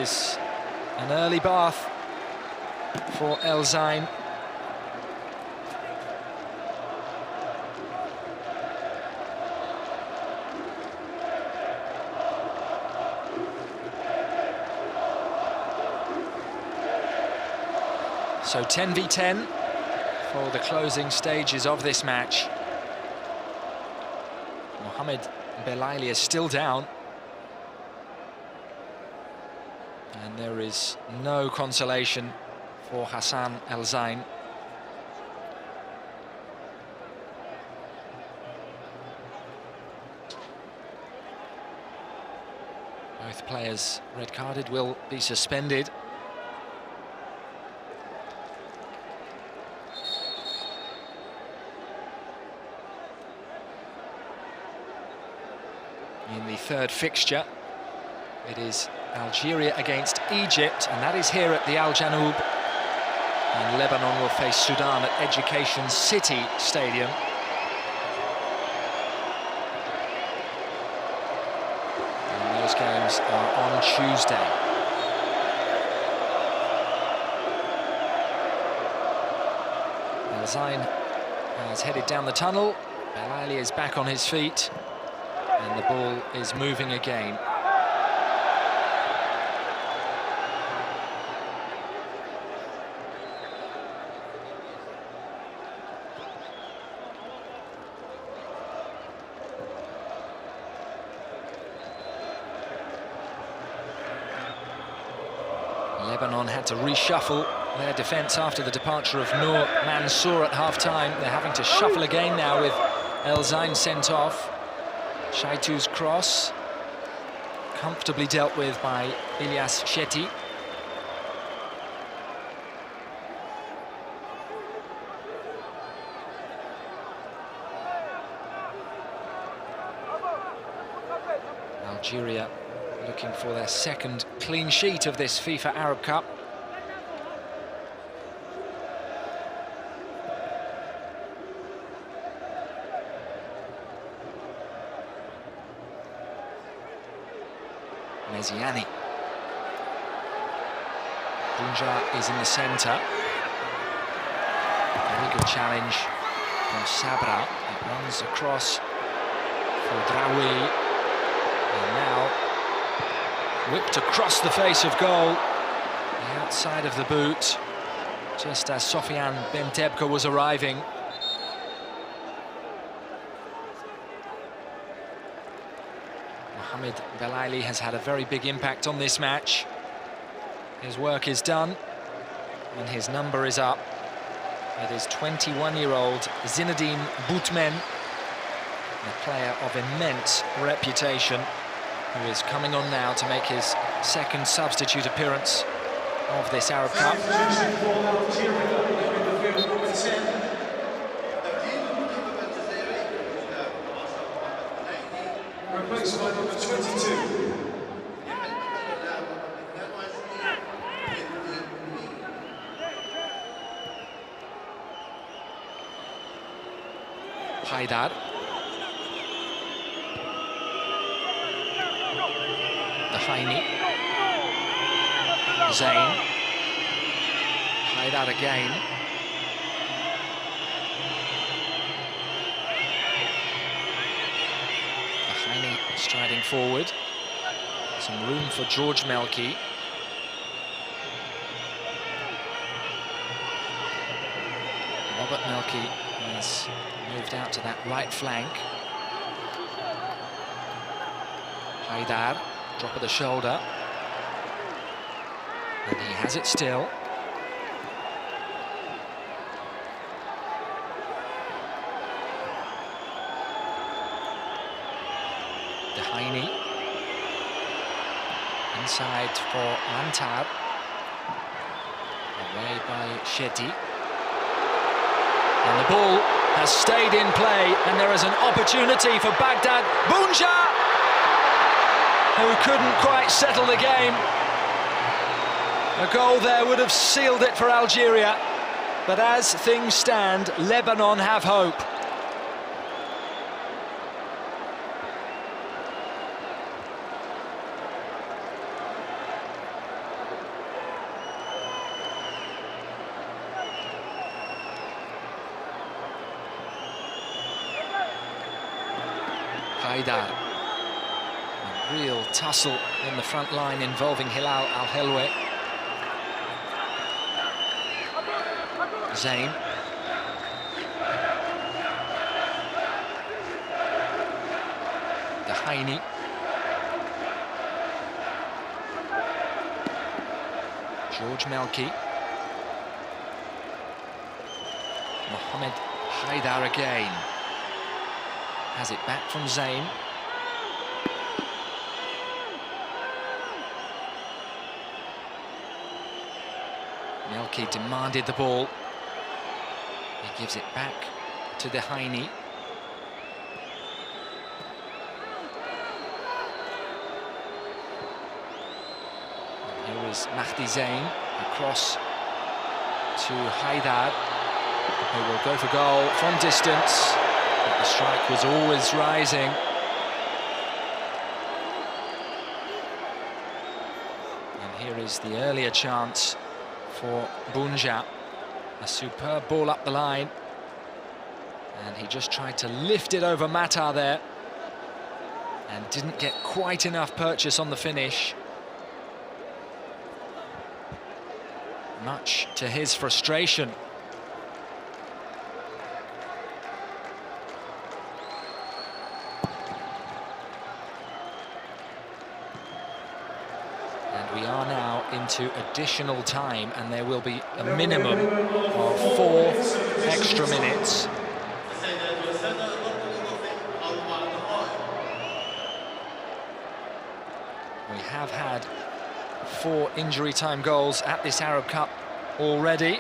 [SPEAKER 1] is an early bath for El Zain. So 10v10 for the closing stages of this match. Mohamed Belaili is still down. And there is no consolation for Hassan El Zain. Both players red-carded, will be suspended. In the third fixture, it is Algeria against Egypt, and that is here at the Al Janoub. And Lebanon will face Sudan at Education City Stadium. And those games are on Tuesday. El Zain has headed down the tunnel. Belaili is back on his feet. And the ball is moving again. Lebanon had to reshuffle their defence after the departure of Noor Mansour at half-time. They're having to shuffle again now with El Zain sent off. Shaitu's cross, comfortably dealt with by Ilyas Shetty. Algeria looking for their second clean sheet of this FIFA Arab Cup. Meziani. Bunja is in the centre. Very good challenge from Sabra. It runs across for Draoui. And now whipped across the face of goal. The outside of the boot. Just as Sofiane Bentebka was arriving. Mohamed Belaili has had a very big impact on this match. His work is done, and his number is up. It is 21-year-old Zinedine Boutmen, a player of immense reputation, who is coming on now to make his second substitute appearance of this Arab Cup.
[SPEAKER 2] Replaced by number 22.
[SPEAKER 1] Haidar. The Haini. Zain. Haidar again. Striding forward, some room for George Melki. Robert Melki has moved out to that right flank. Haidar, drop of the shoulder. And he has it still. Haini. Inside for Mantar. Away by Shetty. And the ball has stayed in play, and there is an opportunity for Baghdad. Bunja, who couldn't quite settle the game. A goal there would have sealed it for Algeria. But as things stand, Lebanon have hope. Haidar. A real tussle in the front line involving Hilal Al-Helwe. Zayn. Haini. George Melki. Mohamed Haidar again. Has it back from Zayn. Melki demanded the ball. He gives it back to the Haini. Here is Mahdi Zayn across to Haidar, who will go for goal from distance. But the strike was always rising. And here is the earlier chance for Bunja. A superb ball up the line. And he just tried to lift it over Mata there. And didn't get quite enough purchase on the finish. Much to his frustration. And we are now into additional time, and there will be a minimum of 4 extra minutes. We have had 4 injury time goals at this Arab Cup already.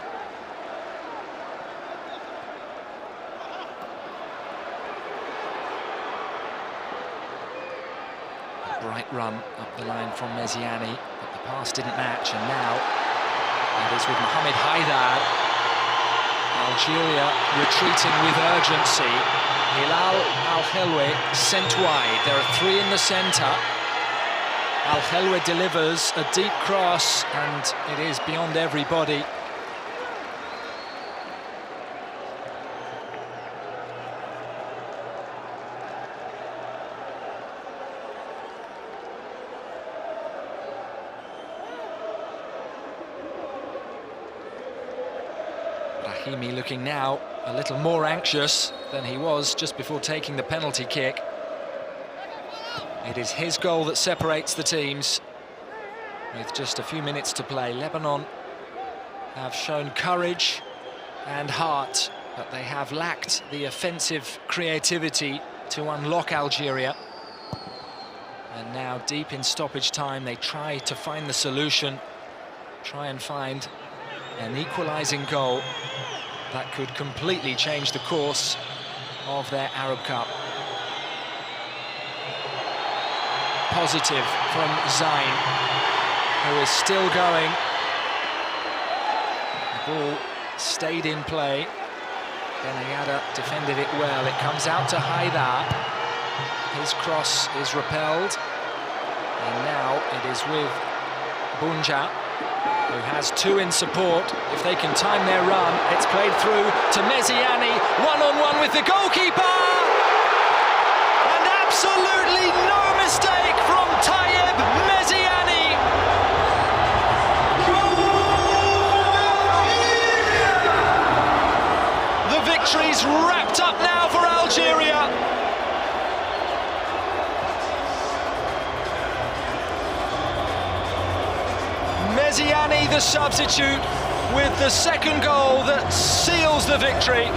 [SPEAKER 1] A bright run up the line from Meziani, but the pass didn't match, and now it is with Mohamed Haidar. Algeria retreating with urgency. Hilal Al-Helwe sent wide. There are 3 in the centre. Al-Helwe delivers a deep cross, and it is beyond everybody. Rahimi looking now a little more anxious than he was just before taking the penalty kick. It is his goal that separates the teams. With just a few minutes to play, Lebanon have shown courage and heart, but they have lacked the offensive creativity to unlock Algeria. And now, deep in stoppage time, they try to find the solution, try and find an equalising goal that could completely change the course of their Arab Cup. Positive from Zayn, who is still going. The ball stayed in play. Benayada defended it well. It comes out to Haidar. His cross is repelled. And now it is with Bunja, who has 2 in support. If they can time their run, it's played through to Meziani. One-on-one with the goalkeeper! And absolutely no mistake from Tayyeb Meziani. The victory's wrapped up now for Algeria. Meziani, the substitute, with the second goal that seals the victory.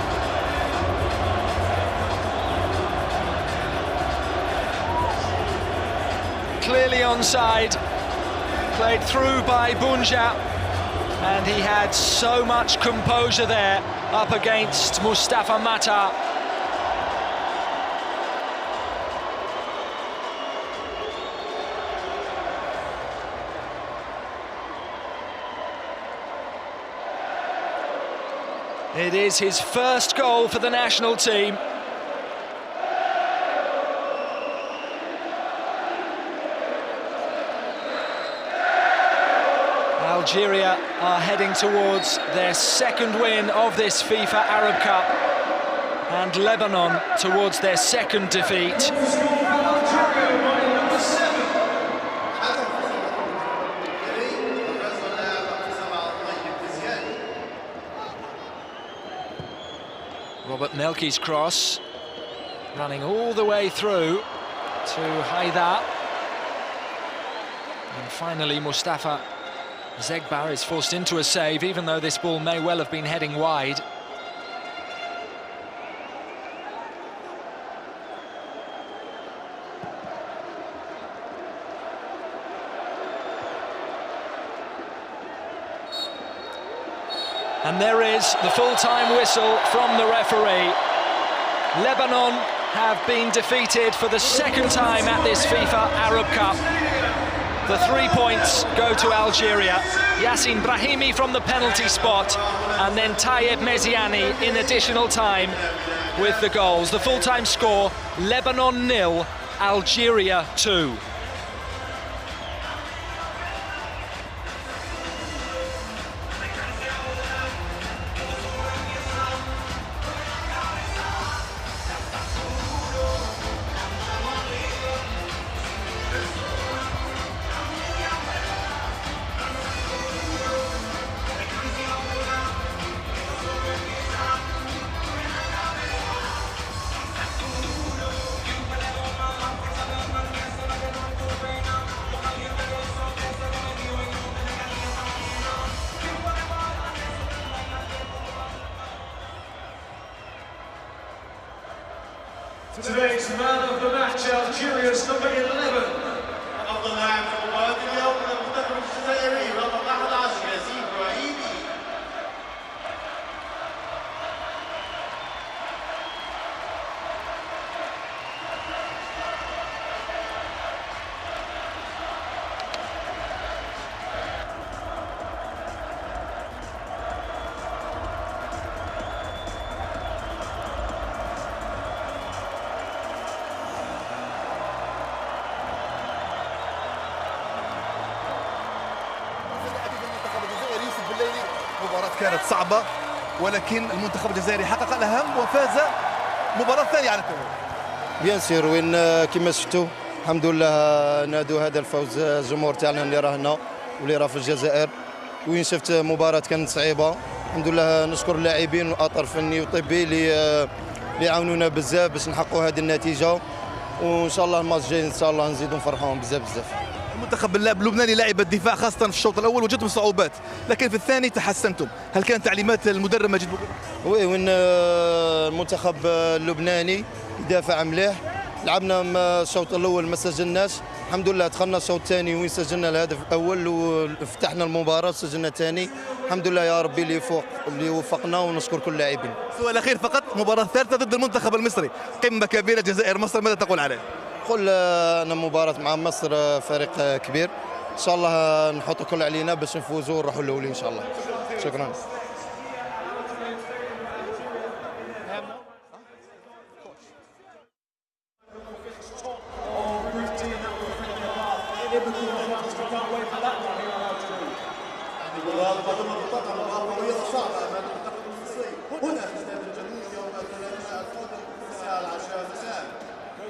[SPEAKER 1] Clearly onside, played through by Bunja, and he had so much composure there up against Mustafa Mata. It is his first goal for the national team. Algeria are heading towards their second win of this FIFA Arab Cup, and Lebanon towards their second defeat.
[SPEAKER 2] Algeria by number 7.
[SPEAKER 1] Robert Nelke's cross, running all the way through to Haidar. And finally, Mustafa Zegbar is forced into a save, even though this ball may well have been heading wide. And there is the full-time whistle from the referee. Lebanon have been defeated for the second time at this FIFA Arab Cup. The 3 points go to Algeria. Yassin Brahimi from the penalty spot, and then Tayeb Meziani in additional time with the goals. The full-time score, Lebanon 0, Algeria 2.
[SPEAKER 2] Today's man of the match, Algeria's number 11.
[SPEAKER 3] أفضل لاعب في مباراة اليوم المنتخب الجزائري رقم 11 ياسين إبراهيمي.
[SPEAKER 4] مباراة كانت صعبة، ولكن المنتخب الجزائري حقق الأهم وفاز مباراة ثانية على التوالي.
[SPEAKER 6] بيان سير وين كما شفتوا الحمد لله نادوا هذا الفوز الجمهور تاعنا اللي راه هنا واللي راه في الجزائر. وين شفت مباراة كانت صعيبة، الحمد لله نشكر اللاعبين والاطر الفني والطبي اللي عاونونا بزاف باش نحققوا هذه النتيجة، وان شاء الله الماتش الجاي ان شاء الله نزيدوا نفرحوهم بزاف.
[SPEAKER 4] المنتخب اللبناني لعب الدفاع خاصة في الشوط الأول وجدتم صعوبات، لكن في الثاني تحسنتم. هل كانت تعليمات المدرب مجيد بوغيل؟
[SPEAKER 6] وي وين المنتخب اللبناني يدافع مليح. لعبنا الشوط الأول ما سجلناش، الحمد لله دخلنا الشوط الثاني وين سجلنا الهدف الأول وفتحنا المباراة وسجلنا الثاني. الحمد لله يا ربي اللي وفقنا، ونشكر كل اللاعبين.
[SPEAKER 4] سؤال أخير فقط، مباراة ثالثة ضد المنتخب المصري، قمة كبيرة الجزائر مصر، ماذا تقول عليه؟
[SPEAKER 6] نقول أنا مباراة مع مصر فريق كبير، إن شاء الله نحط كل علينا باش نفوزوا ونروحوا الأولين إن شاء الله. شكرا.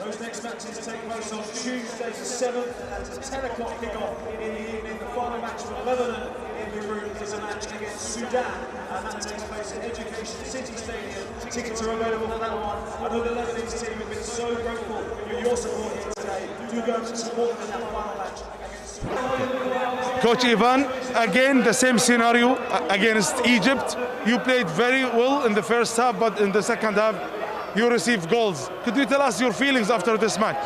[SPEAKER 2] Those next matches take place on Tuesday the 7th at a 10 o'clock kickoff in the evening. The final match for Lebanon in the group is a match against Sudan, and that takes place at Education City Stadium. Tickets are available for that one. I know the Lebanese team have been so grateful for your support here today. Do go and support them in that final match against Sudan.
[SPEAKER 7] Coach Ivan, again the same scenario against Egypt. You played very well in the first half, but in the second half you received goals. Could you tell us your feelings after this match?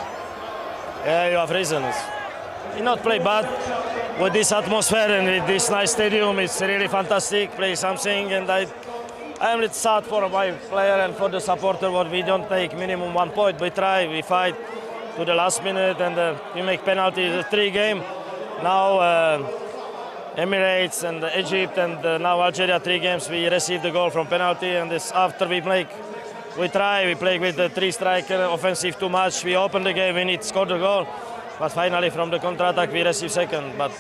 [SPEAKER 8] Yeah, you have reasons. You not play bad with this atmosphere and with this nice stadium. It's really fantastic. Play something, and I am a little sad for my player and for the supporter. But we don't take minimum 1 point. We try, we fight to the last minute, and we make penalty. The 3 game now. Emirates and Egypt and now Algeria 3 games. We received the goal from penalty, and this after we play. We play with the 3 striker, offensive too much. We open the game, we need to score the goal. But finally from the counter-attack we receive second. But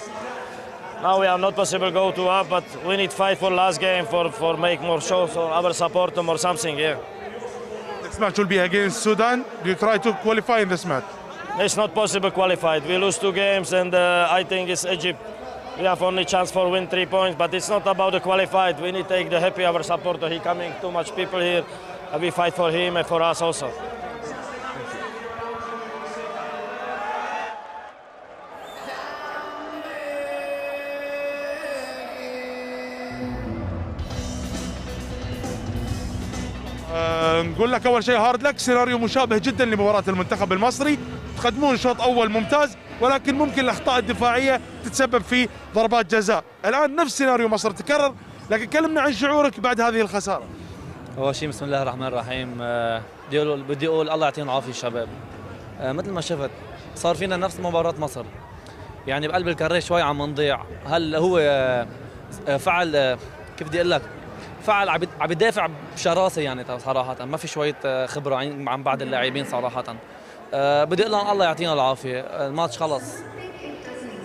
[SPEAKER 8] now we are not possible go to up, but we need fight for last game for make more shows or our support or something, yeah.
[SPEAKER 7] This match will be against Sudan. Do you try to qualify in this match?
[SPEAKER 8] it's not possible qualified. We lose 2 games, and I think it's Egypt. We have only chance for win 3 points, but it's not about the qualified. We need to take the happy our supporter. He coming too much people here. And we fight for him and for us also.
[SPEAKER 7] نقول لك اول شيء هارد لك، سيناريو مشابه جدا لمباراه المنتخب المصري، تقدمون شوط اول ممتاز ولكن ممكن الاخطاء الدفاعيه تتسبب في ضربات جزاء. الان نفس سيناريو مصر تكرر، لكن كلمنا عن شعورك بعد هذه الخساره.
[SPEAKER 9] اول شيء بسم الله الرحمن الرحيم، بدي اقول الله يعطيهم العافيه الشباب. مثل ما شفت صار فينا نفس مباراه مصر، يعني بقلب الكره شوي عم نضيع. هل هو فعل كيف بدي اقول لك، فعل عم يدافع بشراسه يعني صراحه، ما في شويه خبره عن بعض اللاعبين صراحه. بدي اقول لهم الله يعطينا العافيه. الماتش خلص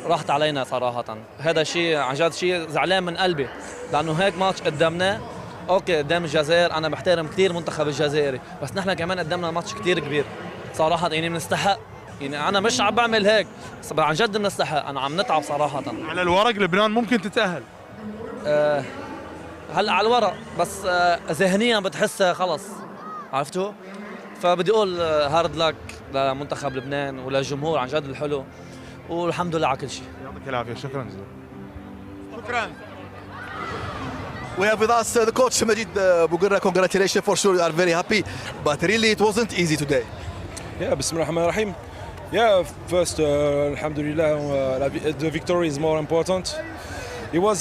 [SPEAKER 9] راحت علينا صراحه، هذا شيء عن جد شيء زعلان من قلبي، لانه هيك ماتش قدامنا. اوكي قدام الجزائر انا بحترم كثير المنتخب الجزائري، بس نحن كمان قدامنا ماتش كثير كبير صراحه، يعني بنستحق. يعني انا مش عم بعمل هيك، بس عن جد بنستحق، انا عم نتعب صراحه.
[SPEAKER 7] على الورق لبنان ممكن تتاهل.
[SPEAKER 9] هلا على الورق، بس ذهنيا بتحسها خلص، عرفتوا؟ فبدي اقول هارد لك لمنتخب لبنان وللجمهور عن جد الحلو، والحمد لله على كل شيء.
[SPEAKER 7] يعطيك العافيه، شكرا جزيلا.
[SPEAKER 3] شكرا.
[SPEAKER 4] We have with us the coach Majid Bouguerra. Congratulations, for sure you are very happy, but really it wasn't easy today.
[SPEAKER 10] Yeah, Bismillah ar-Rahman ar-Rahim. Yeah, first, Alhamdulillah, the victory is more important. It was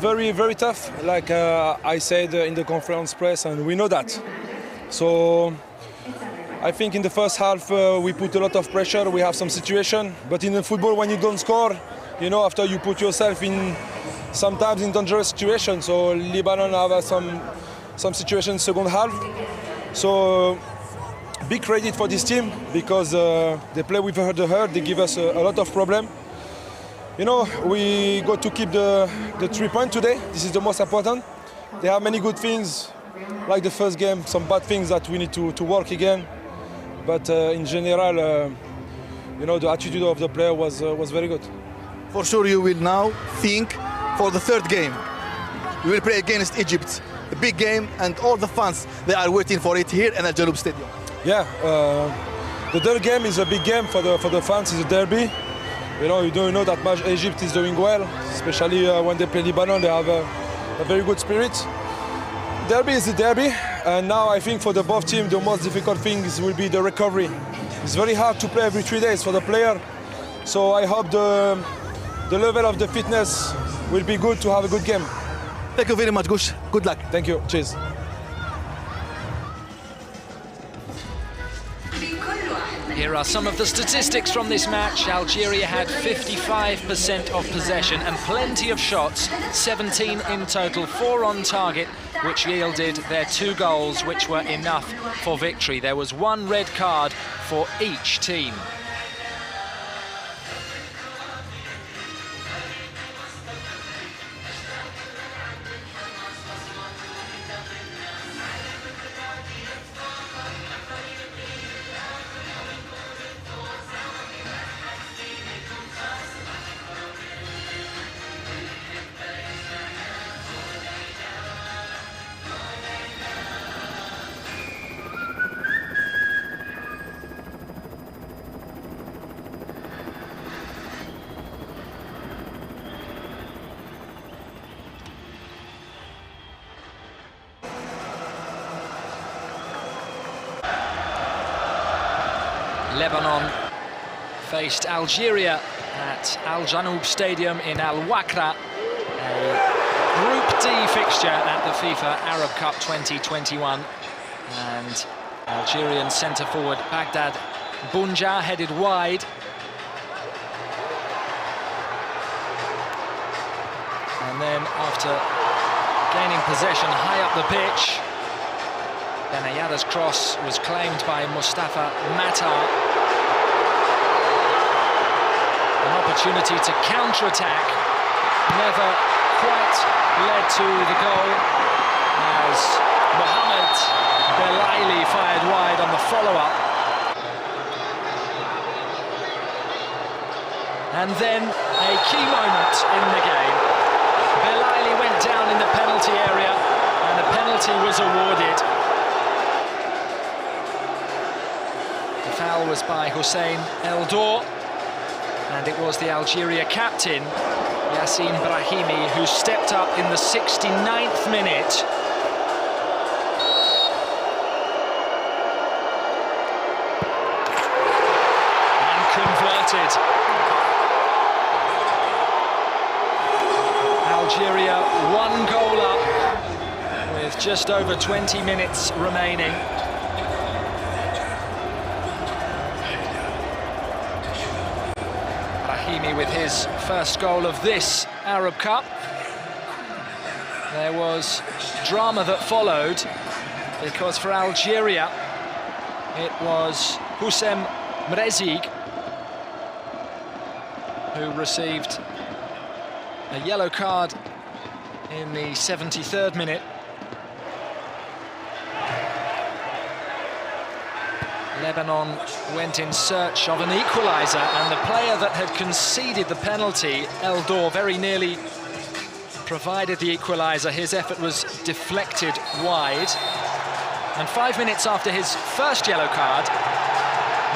[SPEAKER 10] very, very tough, like I said in the conference press, and we know that. So I think in the first half we put a lot of pressure, we have some situation, but in the football when you don't score, you know, after you put yourself in sometimes in dangerous situations. So Lebanon have some situations second half. So big credit for this team because they play with the heart, they give us a lot of problem. You know, we got to keep the 3 points today. This is the most important. They have many good things, like the first game, some bad things that we need to work again. But in general, you know, the attitude of the player was very good.
[SPEAKER 4] For sure you will now think for the third game. We will play against Egypt, a big game, and all the fans, they are waiting for it here in Al Janoub Stadium.
[SPEAKER 10] Yeah, the third game is a big game for the fans. It's a derby. You know, you know that much Egypt is doing well, especially when they play Lebanon. They have a very good spirit. Derby is a derby, and now I think for the both teams, the most difficult things will be the recovery. It's very hard to play every 3 days for the player, so I hope the level of the fitness will be good to have a good game.
[SPEAKER 4] Thank you very much, Gush. Good luck.
[SPEAKER 10] Thank you. Cheers.
[SPEAKER 1] Here are some of the statistics from this match. Algeria had 55% of possession and plenty of shots, 17 in total, 4 on target, which yielded their 2 goals, which were enough for victory. There was 1 red card for each team. Lebanon faced Algeria at Al Janoub Stadium in Al Wakra, a Group D fixture at the FIFA Arab Cup 2021. And Algerian centre forward Baghdad Bunja headed wide. And then after gaining possession high up the pitch, Benayada's cross was claimed by Mustafa Matar. An opportunity to counter-attack, never quite led to the goal as Mohamed Belaili fired wide on the follow-up. And then a key moment in the game. Belaili went down in the penalty area and a penalty was awarded. The foul was by Hussein Eldor, and it was the Algeria captain, Yassine Brahimi, who stepped up in the 69th minute. And converted. Algeria 1 goal up with just over 20 minutes remaining. Brahimi with his first goal of this Arab Cup. There was drama that followed, because for Algeria it was Houssem Mrezig who received a yellow card in the 73rd minute. Lebanon went in search of an equaliser, and the player that had conceded the penalty, Eldor, very nearly provided the equaliser. His effort was deflected wide. And 5 minutes after his first yellow card,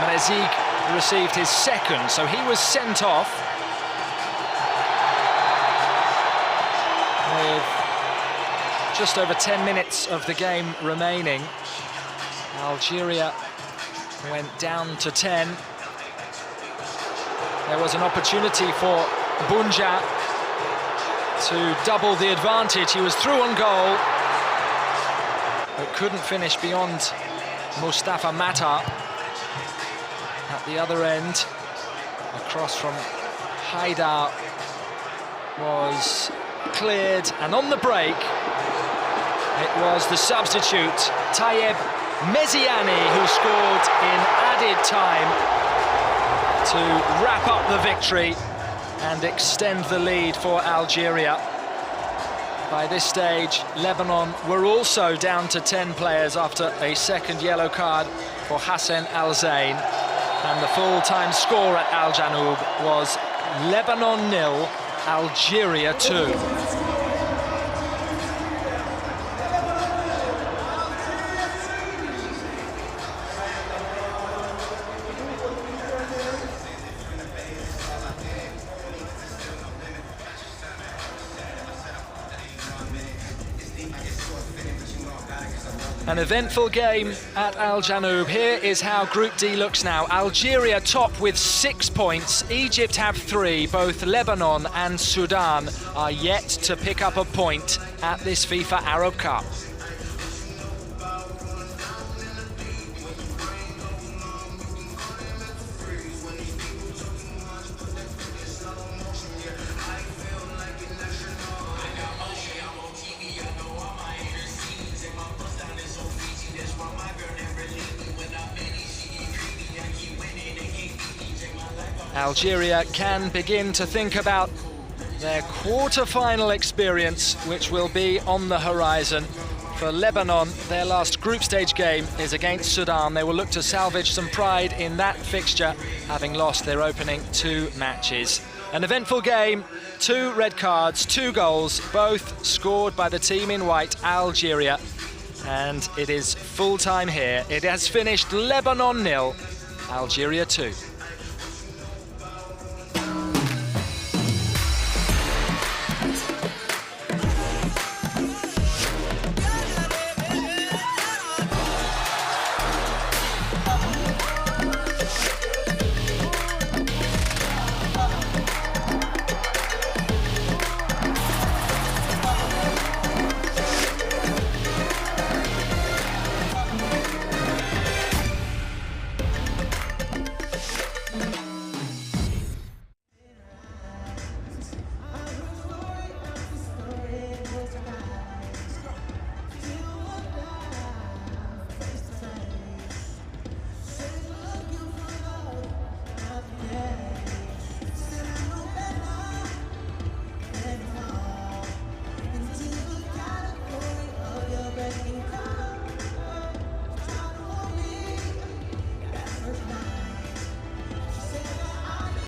[SPEAKER 1] Mrezig received his second, so he was sent off. With just over 10 minutes of the game remaining, Algeria went down to 10. There was an opportunity for Bunja to double the advantage. He was through on goal, but couldn't finish beyond Mustafa Mata. At the other end, a cross from Haidar was cleared, and on the break it was the substitute Tayeb Meziani who scored in added time to wrap up the victory and extend the lead for Algeria. By this stage, Lebanon were also down to 10 players after a second yellow card for Hassan Al Zain, and the full-time score at Al Janoub was Lebanon 0, Algeria 2. An eventful game at Al Janoub. Here is how Group D looks now. Algeria top with 6 points. Egypt have 3. Both Lebanon and Sudan are yet to pick up a point at this FIFA Arab Cup. Algeria can begin to think about their quarter-final experience, which will be on the horizon. For Lebanon, their last group stage game is against Sudan. They will look to salvage some pride in that fixture, having lost their opening 2 matches. An eventful game, 2 red cards, 2 goals, both scored by the team in white, Algeria. And it is full time here. It has finished Lebanon 0, Algeria 2.